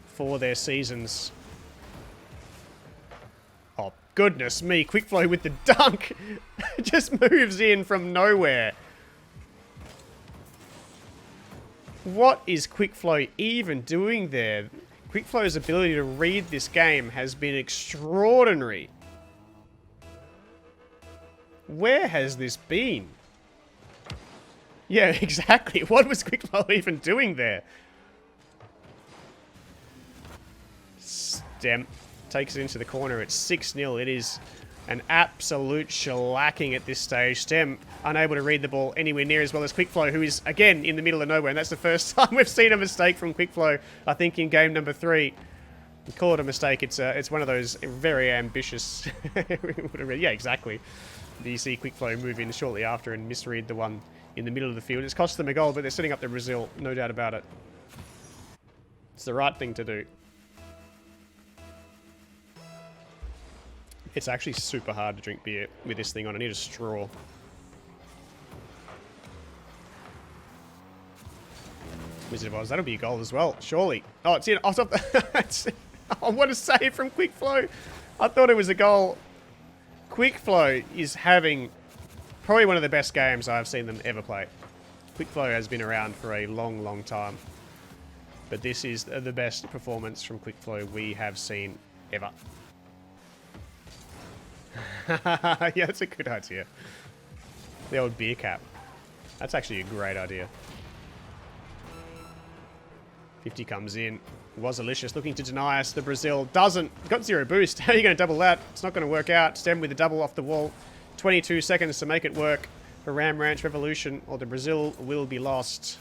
for their seasons. Oh, goodness me. Quick Flow with the dunk. Just moves in from nowhere. What is Quick Flow even doing there? Quickflow's ability to read this game has been extraordinary. Where has this been? Yeah, exactly. What was Quickflow even doing there? Stem takes it into the corner. It's 6-0. It is an absolute shellacking at this stage. Stem unable to read the ball anywhere near as well as Quickflow, who is, again, in the middle of nowhere. And that's the first time we've seen a mistake from Quickflow, I think, in game number 3. Call it a mistake. It's one of those very ambitious... yeah, exactly. You see Quickflow move in shortly after and misread the one in the middle of the field. It's cost them a goal, but they're setting up the Brazil, no doubt about it. It's the right thing to do. It's actually super hard to drink beer with this thing on. I need a straw. Wizard of Oz, that'll be a goal as well, surely. Oh, it's in. Oh, what a save from Quickflow. I thought it was a goal. Quickflow is having probably one of the best games I've seen them ever play. Quickflow has been around for a long, long time. But this is the best performance from Quickflow we have seen ever. Yeah, that's a good idea. The old beer cap. That's actually a great idea. 50 comes in. Wazalicious looking to deny us. The Brazil doesn't. Got 0 boost. How are you going to double that? It's not going to work out. Stem with the double off the wall. 22 seconds to make it work for Ram Ranch Revolution, or the Brazil will be lost.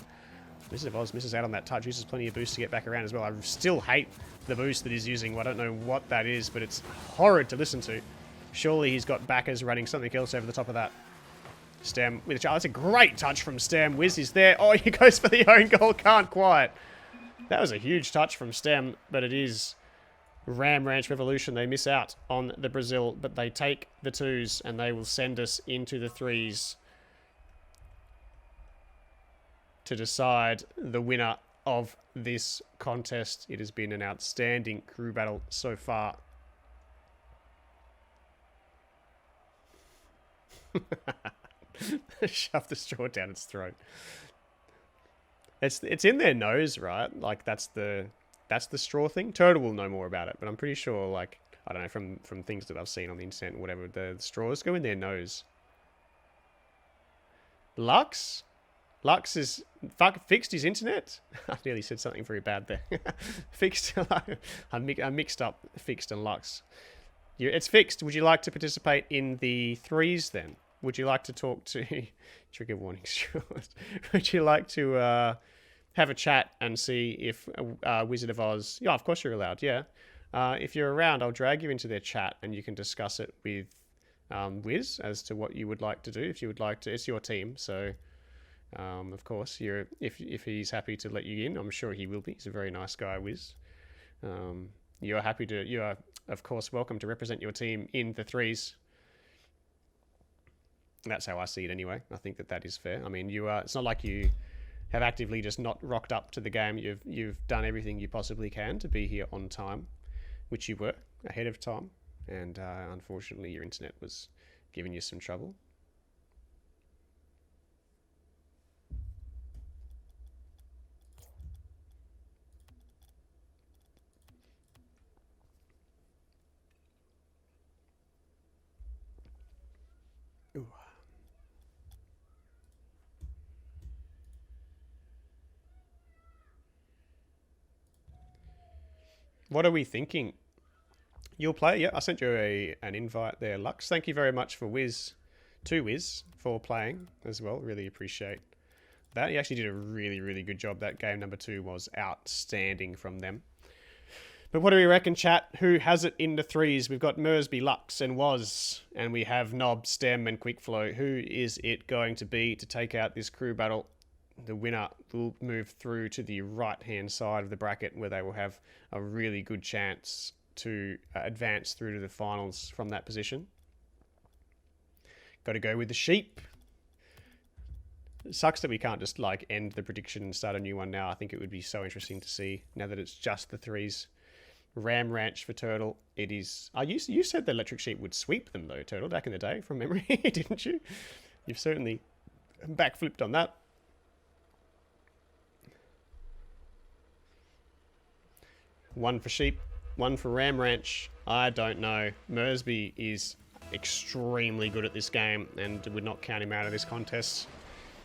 Wizard of Oz misses out on that touch. Uses plenty of boost to get back around as well. I still hate the boost that he's using. I don't know what that is, but it's horrid to listen to. Surely he's got backers running something else over the top of that. Stem with a charge. That's a great touch from Stem. Wiz is there. Oh, he goes for the own goal. Can't quite. That was a huge touch from Stem, but it is Ram Ranch Revolution. They miss out on the Brazil, but they take the 2s and they will send us into the 3s to decide the winner of this contest. It has been an outstanding crew battle so far. Shove the straw down its throat. It's in their nose, right? Like that's the straw thing. Turtle will know more about it, but I'm pretty sure, like, I don't know, from things that I've seen on the internet and whatever, the straws go in their nose. Lux is fixed his internet. I nearly said something very bad there. Fixed. I mixed up fixed and Lux. It's fixed. Would you like to participate in the 3s then? Would you like to talk to... Trigger warning. Would you like to have a chat and see if Wizard of Oz... Yeah, of course you're allowed, yeah. If you're around, I'll drag you into their chat and you can discuss it with Wiz as to what you would like to do. If you would like to... It's your team, so... of course, if he's happy to let you in, I'm sure he will be. He's a very nice guy, Wiz. You are, of course, welcome to represent your team in the 3s. That's how I see it anyway. I think that is fair. I mean, it's not like you have actively just not rocked up to the game. You've done everything you possibly can to be here on time, which you were ahead of time. And unfortunately, your internet was giving you some trouble. Ooh. What are we thinking? You'll play? Yeah, I sent you an invite there, Lux. Thank you very much for Wiz for playing as well. Really appreciate that. He actually did a really, really good job. That game number 2 was outstanding from them. But what do we reckon, chat? Who has it in the 3s? We've got Mersby, Lux, and Woz. And we have Nob, Stem, and Quickflow. Who is it going to be to take out this crew battle? The winner will move through to the right-hand side of the bracket where they will have a really good chance to advance through to the finals from that position. Got to go with the sheep. It sucks that we can't just like end the prediction and start a new one now. I think it would be so interesting to see now that it's just the 3s. Ram Ranch for Turtle. It is... you said the electric sheep would sweep them though, Turtle, back in the day from memory, didn't you? You've certainly backflipped on that. One for Sheep, one for Ram Ranch. I don't know. Mersby is extremely good at this game and would not count him out of this contest.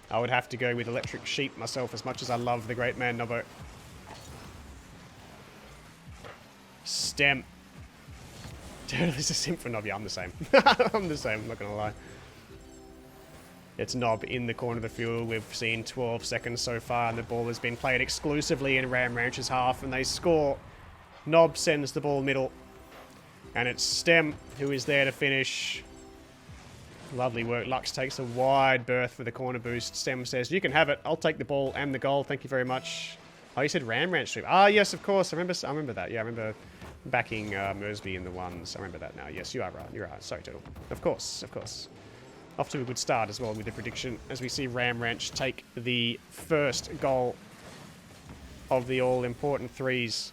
I would have to go with Electric Sheep myself, as much as I love the great man Nobbo. Stem. Dude, this is simp for Nob. Yeah, I'm the same. I'm the same, I'm not gonna lie. It's Nob in the corner of the field. We've seen 12 seconds so far, and the ball has been played exclusively in Ram Ranch's half, and they score. Nob sends the ball middle, and it's Stem who is there to finish. Lovely work. Lux takes a wide berth for the corner boost. Stem says, "You can have it. I'll take the ball and the goal. Thank you very much." Oh, you said Ram Ranch Street. Ah, yes, of course. I remember that. Yeah, I remember backing Mersby in the ones. I remember that now. Yes, you are right. You're right. Sorry, Turtle. Of course, of course. Off to a good start as well with the prediction, as we see Ram Ranch take the first goal of the all-important threes.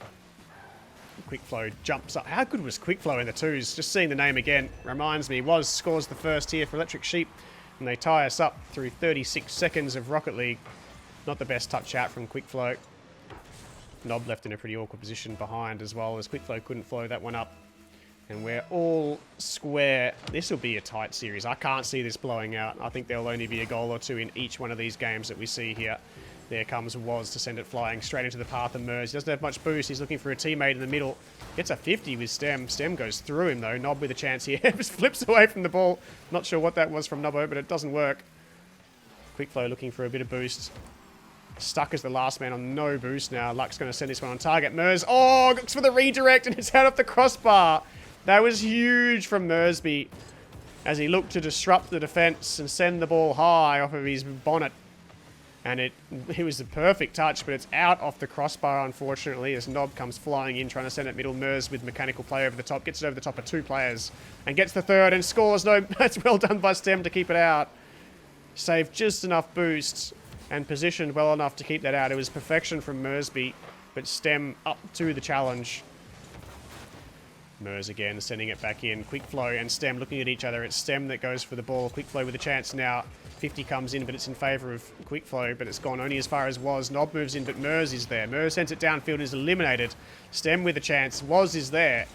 Quickflow jumps up. How good was Quickflow in the twos? Just seeing the name again reminds me. Woz scores the first here for Electric Sheep, and they tie us up through 36 seconds of Rocket League. Not the best touch out from Quickflow. Nob left in a pretty awkward position behind as well, as Quickflow couldn't flow that one up. And we're all square. This will be a tight series. I can't see this blowing out. I think there'll only be a goal or two in each one of these games that we see here. There comes Woz to send it flying straight into the path of Mers. He doesn't have much boost. He's looking for a teammate in the middle. Gets a 50 with Stem. Stem goes through him though. Nob with a chance here. Just flips away from the ball. Not sure what that was from Nobbo, but it doesn't work. Quickflow looking for a bit of boost. Stuck as the last man on no boost now. Luck's going to send this one on target. Mers, oh, looks for the redirect, and it's out of the crossbar. That was huge from Mersby as he looked to disrupt the defense and send the ball high off of his bonnet. And it was a perfect touch, but it's out off the crossbar, unfortunately, as Nob comes flying in, trying to send it middle. Mers with mechanical play over the top, gets it over the top of two players, and gets the third and scores. No, that's well done by Stem to keep it out. Saved just enough boost and positioned well enough to keep that out. It was perfection from Mersby, but Stem up to the challenge. Mers again, sending it back in. Quickflow and Stem looking at each other. It's Stem that goes for the ball. Quickflow with a chance now. 50 comes in, but it's in favour of Quickflow, but it's gone only as far as Woz. Nob moves in, but Mers is there. Mers sends it downfield and is eliminated. Stem with a chance. Woz is there.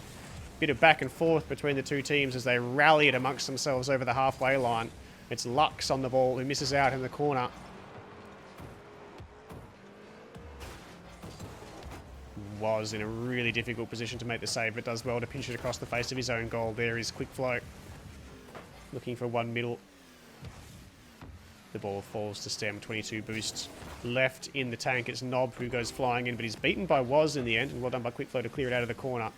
Bit of back and forth between the two teams as they rally it amongst themselves over the halfway line. It's Lux on the ball who misses out in the corner. Was in a really difficult position to make the save, but does well to pinch it across the face of his own goal. There is Quickflow looking for one middle. The ball falls to Stem. 22 boost left in the tank. It's Nob who goes flying in, but he's beaten by Woz in the end, and well done by Quickflow to clear it out of the corner.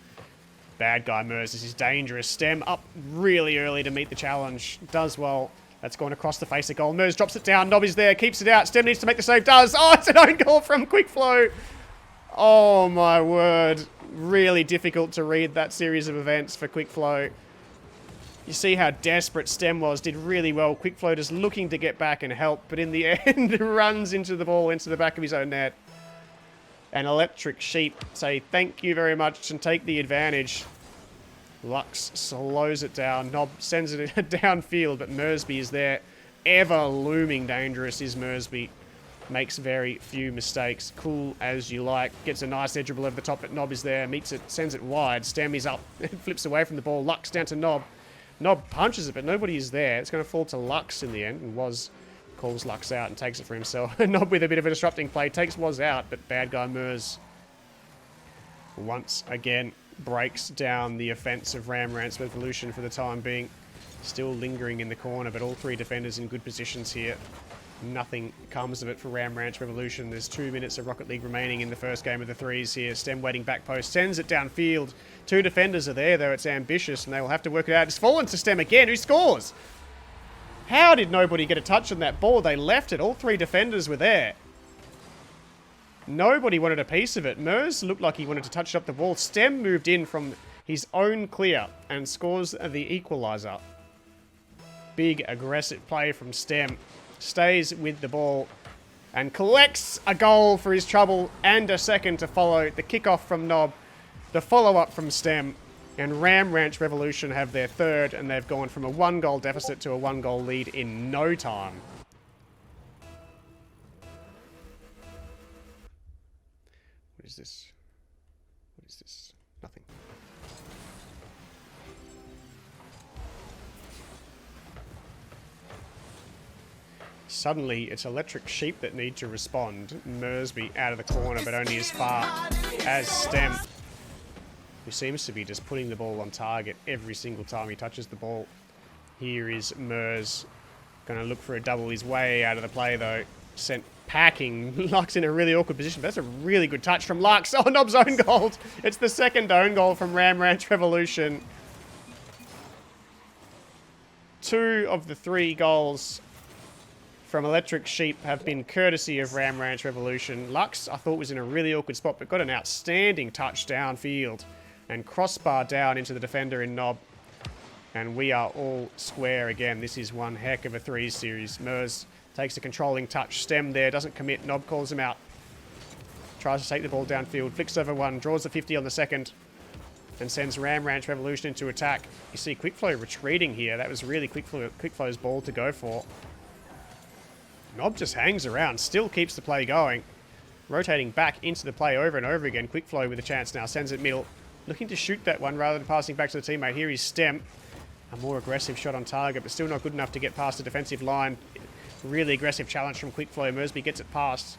Bad guy Mers. This is dangerous. Stem up really early to meet the challenge. Does well. That's going across the face of goal. Mers drops it down. Nob is there, keeps it out. Stem needs to make the save. Does. Oh, it's an own goal from Quickflow. Oh my word. Really difficult to read that series of events for Quickflow. You see how desperate Stem was. Did really well. Quickflow just looking to get back and help, but in the end runs into the ball, into the back of his own net. And Electric Sheep say thank you very much and take the advantage. Lux slows it down. Nob sends it downfield, but Mersby is there. Ever looming dangerous is Mersby. Makes very few mistakes. Cool as you like. Gets a nice edgeable over the top, but Nob is there. Meets it, sends it wide. Stem is up. Flips away from the ball. Lux down to Nob. Nob punches it, but nobody is there. It's going to fall to Lux in the end, and Woz calls Lux out and takes it for himself. Nob with a bit of a disrupting play. Takes Woz out, but bad guy Mers once again breaks down the offense of Ram Ranch Revolution for the time being. Still lingering in the corner, but all three defenders in good positions here. Nothing comes of it for Ram Ranch Revolution. There's 2 minutes of Rocket League remaining in the first game of the threes here. Stem waiting back post, sends it downfield. Two defenders are there, though. It's ambitious, and they will have to work it out. It's fallen to Stem again, who scores. How did nobody get a touch on that ball? They left it. All three defenders were there. Nobody wanted a piece of it. Mers looked like he wanted to touch up the ball. Stem moved in from his own clear and scores the equaliser. Big aggressive play from Stem. Stays with the ball and collects a goal for his trouble and a second to follow. The kickoff from Nob, the follow-up from Stem, and Ram Ranch Revolution have their third, and they've gone from a 1-goal deficit to a 1-goal lead in no time. What is this? What is this? Nothing. Suddenly, it's Electric Sheep that need to respond. Mersby out of the corner, but only as far as Stem, who seems to be just putting the ball on target every single time he touches the ball. Here is Mers, going to look for a double. He's way out of the play, though. Sent packing. Lux in a really awkward position. But that's a really good touch from Lux. Oh, Nob's own goal. It's the second own goal from Ram Ranch Revolution. 2 of the 3 goals from Electric Sheep have been courtesy of Ram Ranch Revolution. Lux, I thought, was in a really awkward spot, but got an outstanding touch downfield and crossbar down into the defender in Nob. And we are all square again. This is one heck of a 3 series. Mers takes a controlling touch. Stem there, doesn't commit. Nob calls him out. Tries to take the ball downfield. Flicks over one, draws the 50 on the second, and sends Ram Ranch Revolution into attack. You see Quickflow retreating here. That was really Quickflow's ball to go for. Nob just hangs around, still keeps the play going. Rotating back into the play over and over again. Quickflow with a chance now, sends it middle. Looking to shoot that one rather than passing back to the teammate. Here is Stem. A more aggressive shot on target, but still not good enough to get past the defensive line. Really aggressive challenge from Quickflow. Mersby gets it past.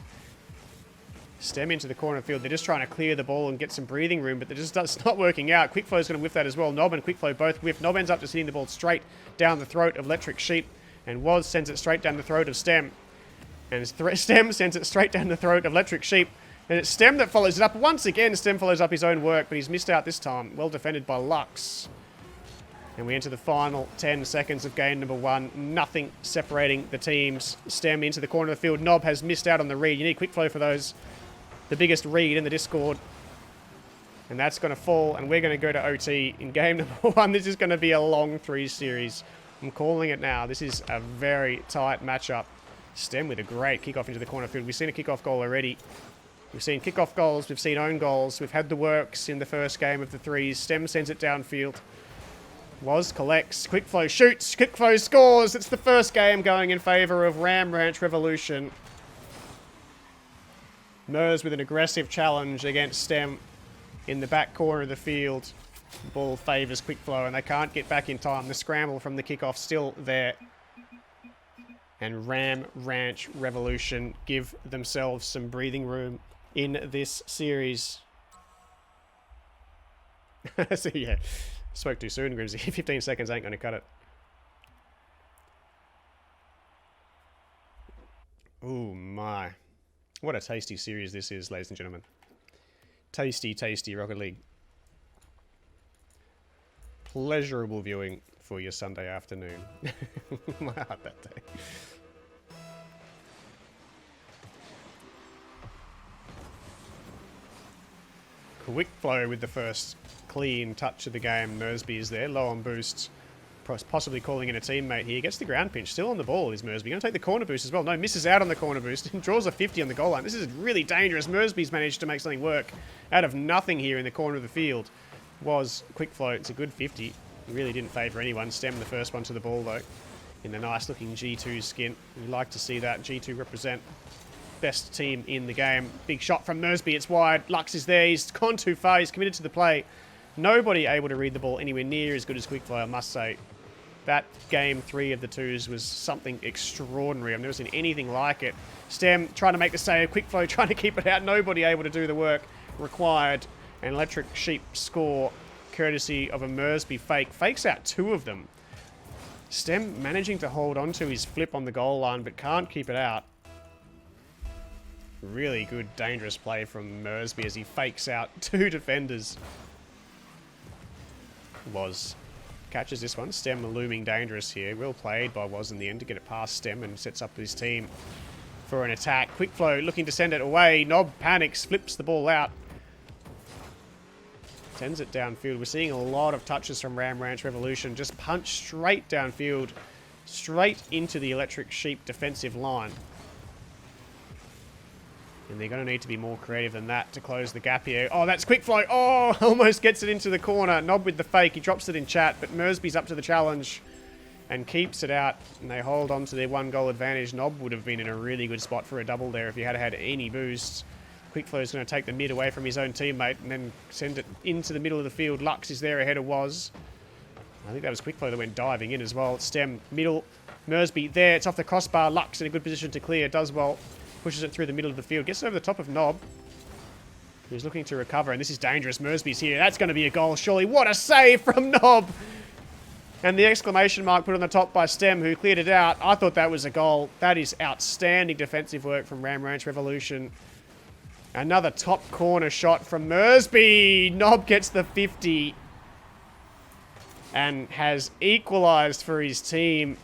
Stem into the corner field. They're just trying to clear the ball and get some breathing room, but it's not working out. Quickflow's going to whiff that as well. Nob and Quickflow both whiff. Nob ends up just hitting the ball straight down the throat of Electric Sheep, and Woz sends it straight down the throat of Stem. And Stem sends it straight down the throat of Electric Sheep. And it's Stem that follows it up. Once again, Stem follows up his own work, but he's missed out this time. Well defended by Lux. And we enter the final 10 seconds of game number 1. Nothing separating the teams. Stem into the corner of the field. Nob has missed out on the read. You need Quickflow for those. The biggest read in the Discord. And that's going to fall, and we're going to go to OT in game number 1. This is going to be a long 3 series. I'm calling it now. This is a very tight matchup. Stem with a great kickoff into the corner field. We've seen a kickoff goal already. We've seen kickoff goals. We've seen own goals. We've had the works in the first game of the 3s. Stem sends it downfield. Woz collects. Quickflow shoots. Quickflow scores. It's the first game going in favour of Ram Ranch Revolution. Mers with an aggressive challenge against Stem in the back corner of the field. The ball favours Quickflow, and they can't get back in time. The scramble from the kickoff still there. And Ram Ranch Revolution give themselves some breathing room in this series. So yeah, spoke too soon, Grimsy. 15 seconds ain't going to cut it. Oh my. What a tasty series this is, ladies and gentlemen. Tasty, tasty Rocket League. Pleasurable viewing for your Sunday afternoon. My heart that day. Quickflow with the first clean touch of the game. Mersby is there, low on boost. Possibly calling in a teammate here. Gets the ground pinch. Still on the ball is Mersby. Going to take the corner boost as well. No, misses out on the corner boost. Draws a 50 on the goal line. This is really dangerous. Mersby's managed to make something work out of nothing here in the corner of the field. Was Quickflow. It's a good 50. Really didn't favour anyone. Stem the first one to the ball, though. In the nice looking G2 skin. You like to see that. G2 represent best team in the game. Big shot from Mersby. It's wide. Lux is there. He's gone too far. He's committed to the play. Nobody able to read the ball anywhere near as good as Quickflow, I must say. That game 3 of the 2s was something extraordinary. I've never seen anything like it. Stem trying to make the save. Quickflow trying to keep it out. Nobody able to do the work required. And Electric Sheep score courtesy of a Mersby fake. Fakes out 2 of them. Stem managing to hold on to his flip on the goal line, but can't keep it out. Really good, dangerous play from Mersby as he fakes out 2 defenders. Woz catches this one. Stem looming dangerous here. Well played by Woz in the end to get it past Stem and sets up his team for an attack. Quickflow looking to send it away. Nob panics, flips the ball out. Sends it downfield. We're seeing a lot of touches from Ram Ranch Revolution. Just punch straight downfield, straight into the Electric Sheep defensive line. And they're going to need to be more creative than that to close the gap here. Oh, that's Quickflow. Oh, almost gets it into the corner. Nob with the fake. He drops it in chat, but Mersby's up to the challenge and keeps it out. And they hold on to their 1 goal advantage. Nob would have been in a really good spot for a double there if he had had any boost. Quickflow is going to take the mid away from his own teammate and then send it into the middle of the field. Lux is there ahead of Woz. I think that was Quickflow that went diving in as well. Stem, middle, Mersby there. It's off the crossbar. Lux in a good position to clear. Does well. Pushes it through the middle of the field. Gets it over the top of Nob, who's looking to recover. And this is dangerous. Mersby's here. That's going to be a goal, surely. What a save from Nob! And the exclamation mark put on the top by Stem, who cleared it out. I thought that was a goal. That is outstanding defensive work from Ram Ranch Revolution. Another top corner shot from Mersby. Nob gets the 50 and has equalised for his team.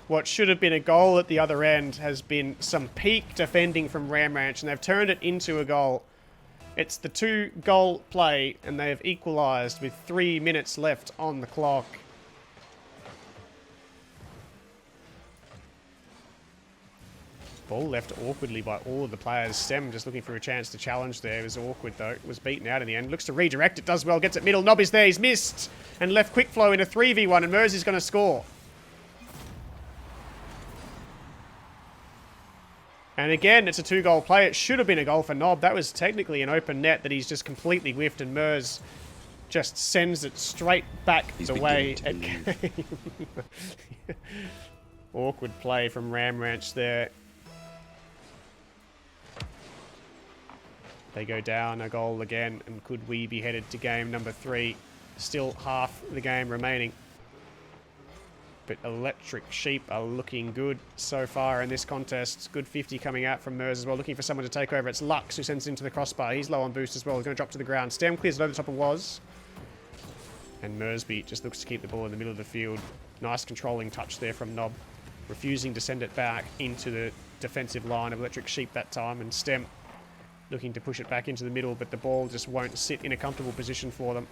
What should have been a goal at the other end has been some peak defending from Ram Ranch, and they've turned it into a goal. It's the 2-goal play, and they have equalised with 3 minutes left on the clock. Ball left awkwardly by all of the players. Stem just looking for a chance to challenge there. It was awkward, though. It was beaten out in the end. Looks to redirect it. Does well. Gets it middle. Nob is there. He's missed. And left Quickflow in a 3v1, and Merzy's going to score. And again, it's a 2-goal play. It should have been a goal for Nob. That was technically an open net that he's just completely whiffed, and Mers just sends it straight back the way it came. Awkward play from Ram Ranch there. They go down a goal again, and could we be headed to game number 3? Still half the game remaining. But Electric Sheep are looking good so far in this contest. Good 50 coming out from Mers as well, looking for someone to take over. It's Lux who sends it into the crossbar. He's low on boost as well. He's going to drop to the ground. Stem clears it over the top of Woz. And Mersby just looks to keep the ball in the middle of the field. Nice controlling touch there from Nob, refusing to send it back into the defensive line of Electric Sheep that time. And Stem looking to push it back into the middle, but the ball just won't sit in a comfortable position for them.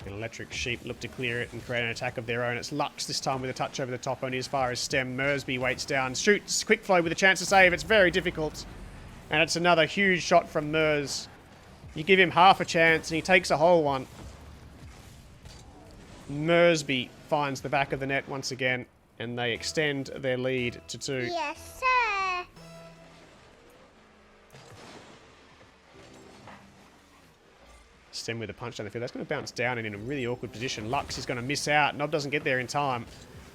And Electric Sheep look to clear it and create an attack of their own. It's Lux this time with a touch over the top, only as far as Stem. Mersby waits down, shoots. Quickflow with a chance to save. It's very difficult. And it's another huge shot from Mers. You give him half a chance and he takes a whole one. Mersby finds the back of the net once again, and they extend their lead to 2. Yes, sir. Stem with a punch down the field. That's going to bounce down and in a really awkward position. Lux is going to miss out. Nob doesn't get there in time.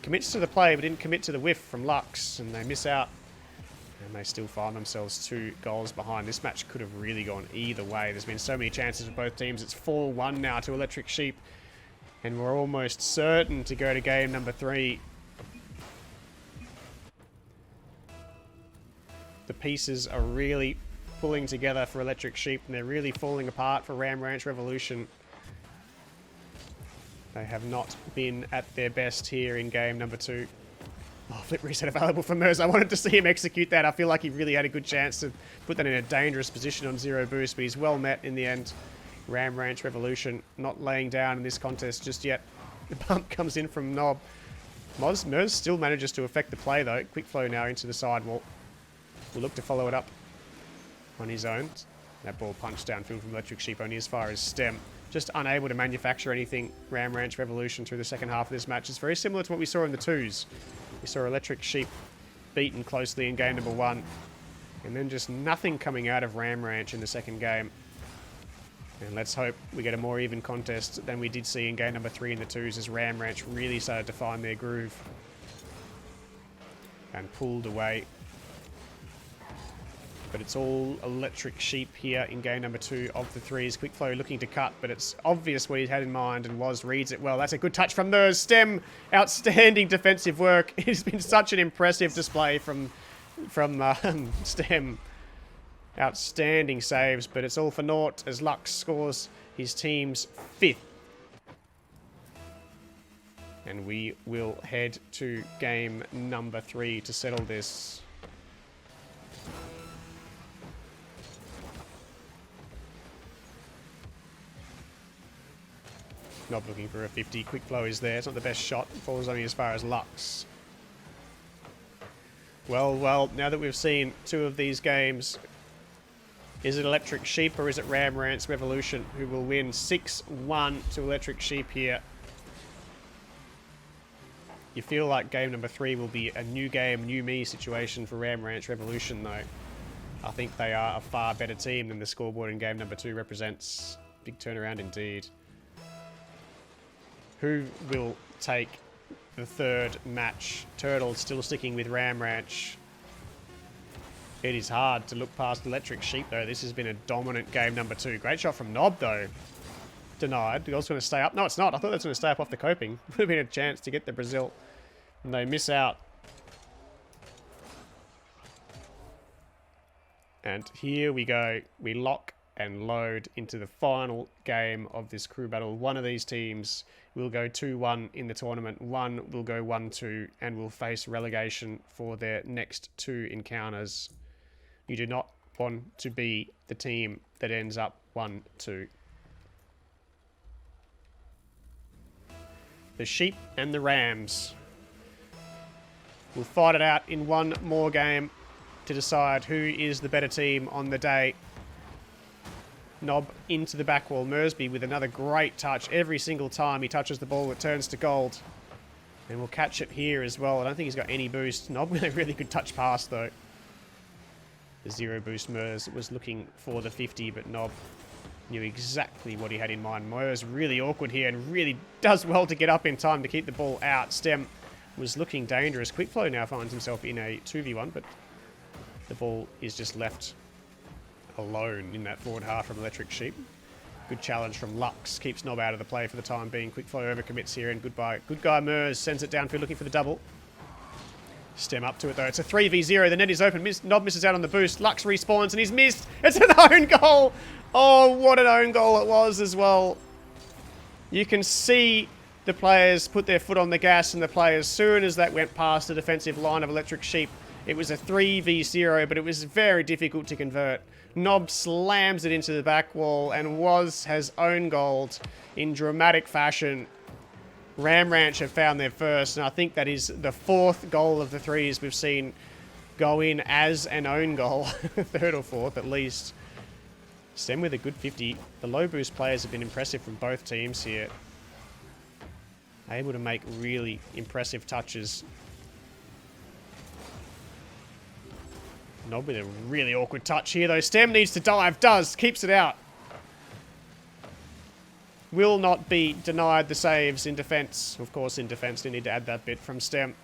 Commits to the play, but didn't commit to the whiff from Lux, and they miss out. And they still find themselves 2 goals behind. This match could have really gone either way. There's been so many chances for both teams. It's 4-1 now to Electric Sheep, and we're almost certain to go to game number 3. The pieces are really pulling together for Electric Sheep, and they're really falling apart for Ram Ranch Revolution. They have not been at their best here in game number 2. Oh, flip reset available for Mers. I wanted to see him execute that. I feel like he really had a good chance to put that in a dangerous position on 0 boost, but he's well met in the end. Ram Ranch Revolution not laying down in this contest just yet. The bump comes in from Nob. Mers still manages to affect the play, though. Quickflow now into the sidewall. Will look to follow it up on his own. That ball punched downfield from Electric Sheep only as far as Stem. Just unable to manufacture anything, Ram Ranch Revolution, through the second half of this match. It's very similar to what we saw in the 2s. We saw Electric Sheep beaten closely in game number 1. And then just nothing coming out of Ram Ranch in the second game. And let's hope we get a more even contest than we did see in game number 3 in the 2s, as Ram Ranch really started to find their groove. And pulled away. But it's all Electric Sheep here in game number 2 of the 3s. Quickflow looking to cut, but it's obvious what he had in mind, and Woz reads it well. That's a good touch from Mers. Stem, outstanding defensive work. It's been such an impressive display from Stem. Outstanding saves, but it's all for naught as Lux scores his team's 5th. And we will head to game number 3 to settle this. Nob looking for a 50. Quickflow is there. It's not the best shot. It falls only as far as Lux. Well, now that we've seen 2 of these games, is it Electric Sheep or is it Ram Ranch Revolution who will win 6-1 to Electric Sheep here? You feel like game number 3 will be a new game, new me situation for Ram Ranch Revolution, though. I think they are a far better team than the scoreboard in game number 2 represents. Big turnaround indeed. Who will take the third match? Turtle still sticking with Ram Ranch. It is hard to look past Electric Sheep, though. This has been a dominant game number 2. Great shot from Nob, though. Denied. The goal's going to stay up. No, it's not. I thought that's going to stay up off the coping. Would have been a chance to get the Brazil. And they miss out. And here we go. We lock and load into the final game of this crew battle. One of these teams will go 2-1 in the tournament. One will go 1-2 and will face relegation for their next 2 encounters. You do not want to be the team that ends up 1-2. The Sheep and the Rams will fight it out in one more game to decide who is the better team on the day. Nob into the back wall. Mersby with another great touch. Every single time he touches the ball, it turns to gold. And we'll catch it here as well. I don't think he's got any boost. Nob with a really good touch pass, though. The 0 boost Mers was looking for the 50, but Nob knew exactly what he had in mind. Mers really awkward here and really does well to get up in time to keep the ball out. Stem was looking dangerous. Quickflow now finds himself in a 2v1, but the ball is just left alone in that forward half from Electric Sheep. Good challenge from Lux. Keeps Nob out of the play for the time being. Quickflow overcommits here and goodbye. Good guy Mers sends it downfield looking for the double. Stem up to it though. It's a 3v0. The net is open. Nob misses out on the boost. Lux respawns and he's missed. It's an own goal. Oh, what an own goal it was as well. You can see the players put their foot on the gas and the play as soon as that went past the defensive line of Electric Sheep. It was a 3v0, but it was very difficult to convert. Nob slams it into the back wall and has own goaled in dramatic fashion. Ram Ranch have found their first, and I think that is the 4th goal of the 3s we've seen go in as an own goal. 3rd or 4th at least. Stem with a good 50. The low boost players have been impressive from both teams here. Able to make really impressive touches. Nob with a really awkward touch here though. Stem needs to dive. Does. Keeps it out. Will not be denied the saves in defense. Of course, in defense, they need to add that bit from Stem.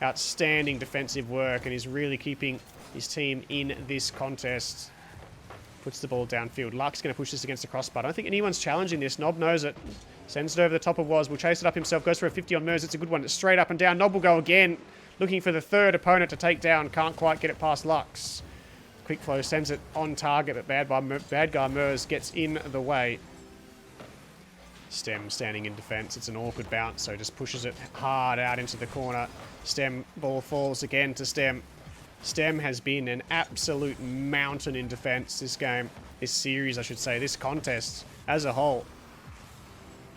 Outstanding defensive work, and he's really keeping his team in this contest. Puts the ball downfield. Luck's going to push this against the crossbar. I don't think anyone's challenging this. Nob knows it. Sends it over the top of Woz. Will chase it up himself. Goes for a 50 on Mers. It's a good one. It's straight up and down. Nob will go again. Looking for the 3rd opponent to take down. Can't quite get it past Lux. Quickflow sends it on target, but bad guy Mers gets in the way. Stem standing in defense. It's an awkward bounce, so just pushes it hard out into the corner. Stem ball falls again to Stem. Stem has been an absolute mountain in defense this game. This series, I should say. This contest as a whole.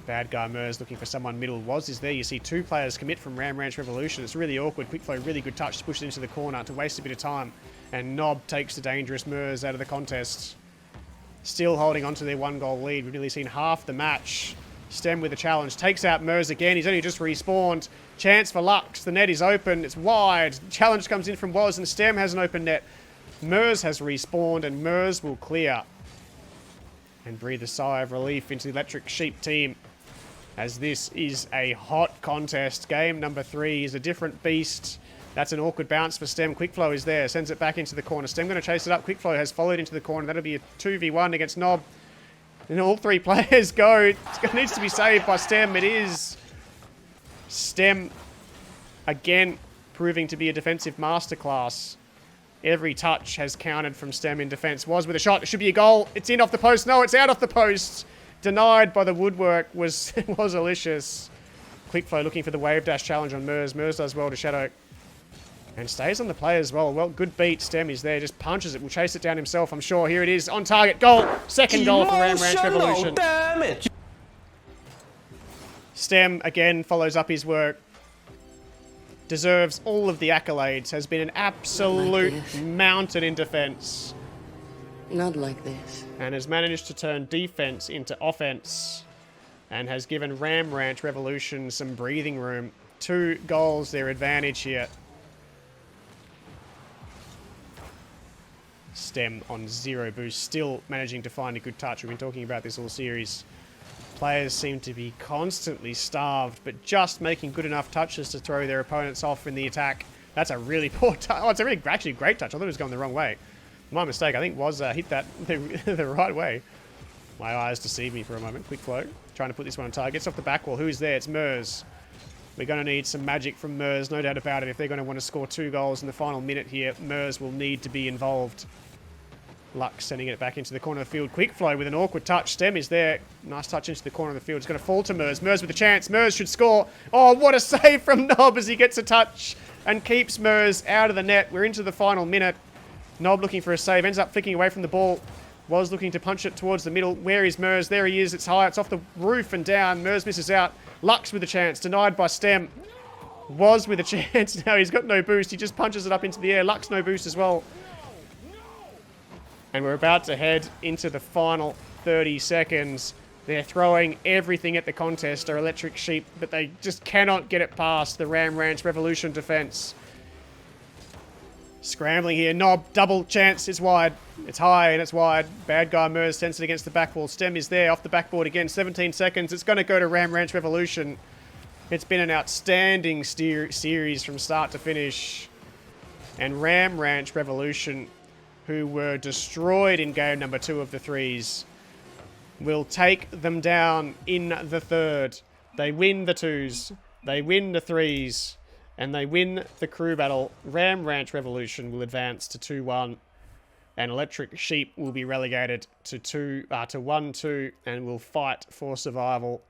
Bad guy Mers looking for someone middle. Woz is there. You see 2 players commit from Ram Ranch Revolution. It's really awkward. Quickflow, really good touch to push it into the corner to waste a bit of time. And Nob takes the dangerous Mers out of the contest. Still holding on to their 1-goal lead. We've nearly seen half the match. Stem with a challenge. Takes out Mers again. He's only just respawned. Chance for Lux. The net is open. It's wide. Challenge comes in from Woz and Stem has an open net. Mers has respawned and Mers will clear. And breathe a sigh of relief into the Electric Sheep team. As this is a hot contest. Game number 3 is a different beast. That's an awkward bounce for Stem. Quickflow is there. Sends it back into the corner. Stem going to chase it up. Quickflow has followed into the corner. That'll be a 2v1 against Nob. And all 3 players go. It needs to be saved by Stem. It is. Stem, again, proving to be a defensive masterclass. Every touch has counted from Stem in defense. Woz with a shot. It should be a goal. It's in off the post. No, it's out off the post. Denied by the woodwork was Alicious. Quickflow looking for the wave dash challenge on Mers. Mers does well to Shadow. And stays on the play as well. Well, good beat. Stem is there. Just punches it. Will chase it down himself, I'm sure. Here it is. On target. Goal. Second goal for Ram Ranch Revolution. Damage. Stem, again, follows up his work. Deserves all of the accolades. Has been an absolute mountain in defense. Not like this. And has managed to turn defense into offense. And has given Ram Ranch Revolution some breathing room. 2 goals their advantage here. Stem on 0 boost, still managing to find a good touch. We've been talking about this all series. Players seem to be constantly starved, but just making good enough touches to throw their opponents off in the attack. That's a really poor touch. Oh, it's a really actually great touch. I thought it was going the wrong way. My mistake. I think was hit that the right way. My eyes deceived me for a moment. Quick flow. Trying to put this one on target. Gets off the back wall. Who's there? It's Mers. We're going to need some magic from Mers, no doubt about it. If they're going to want to score 2 goals in the final minute here, Mers will need to be involved. Luck sending it back into the corner of the field. Quick flow with an awkward touch. Stem is there. Nice touch into the corner of the field. It's going to fall to Mers. Mers with a chance. Mers should score. Oh, what a save from Nob as he gets a touch and keeps Mers out of the net. We're into the final minute. Nob looking for a save. Ends up flicking away from the ball. Was looking to punch it towards the middle. Where is Mers? There he is. It's high. It's off the roof and down. Mers misses out. Lux with a chance. Denied by Stem. Was with a chance. Now he's got no boost. He just punches it up into the air. Lux no boost as well. And we're about to head into the final 30 seconds. They're throwing everything at the contest. They're Electric Sheep, but they just cannot get it past the Ram Ranch Revolution defense. Scrambling here. Nob, double chance. It's wide. It's high and it's wide. Bad guy Mers sends it against the back wall. Stem is there off the backboard again. 17 seconds. It's going to go to Ram Ranch Revolution. It's been an outstanding series from start to finish. And Ram Ranch Revolution, who were destroyed in game number 2 of the threes, will take them down in the third. They win the 2s. They win the 3s. And they win the crew battle. Ram Ranch Revolution will advance to 2-1. And Electric Sheep will be relegated to 1-2 and will fight for survival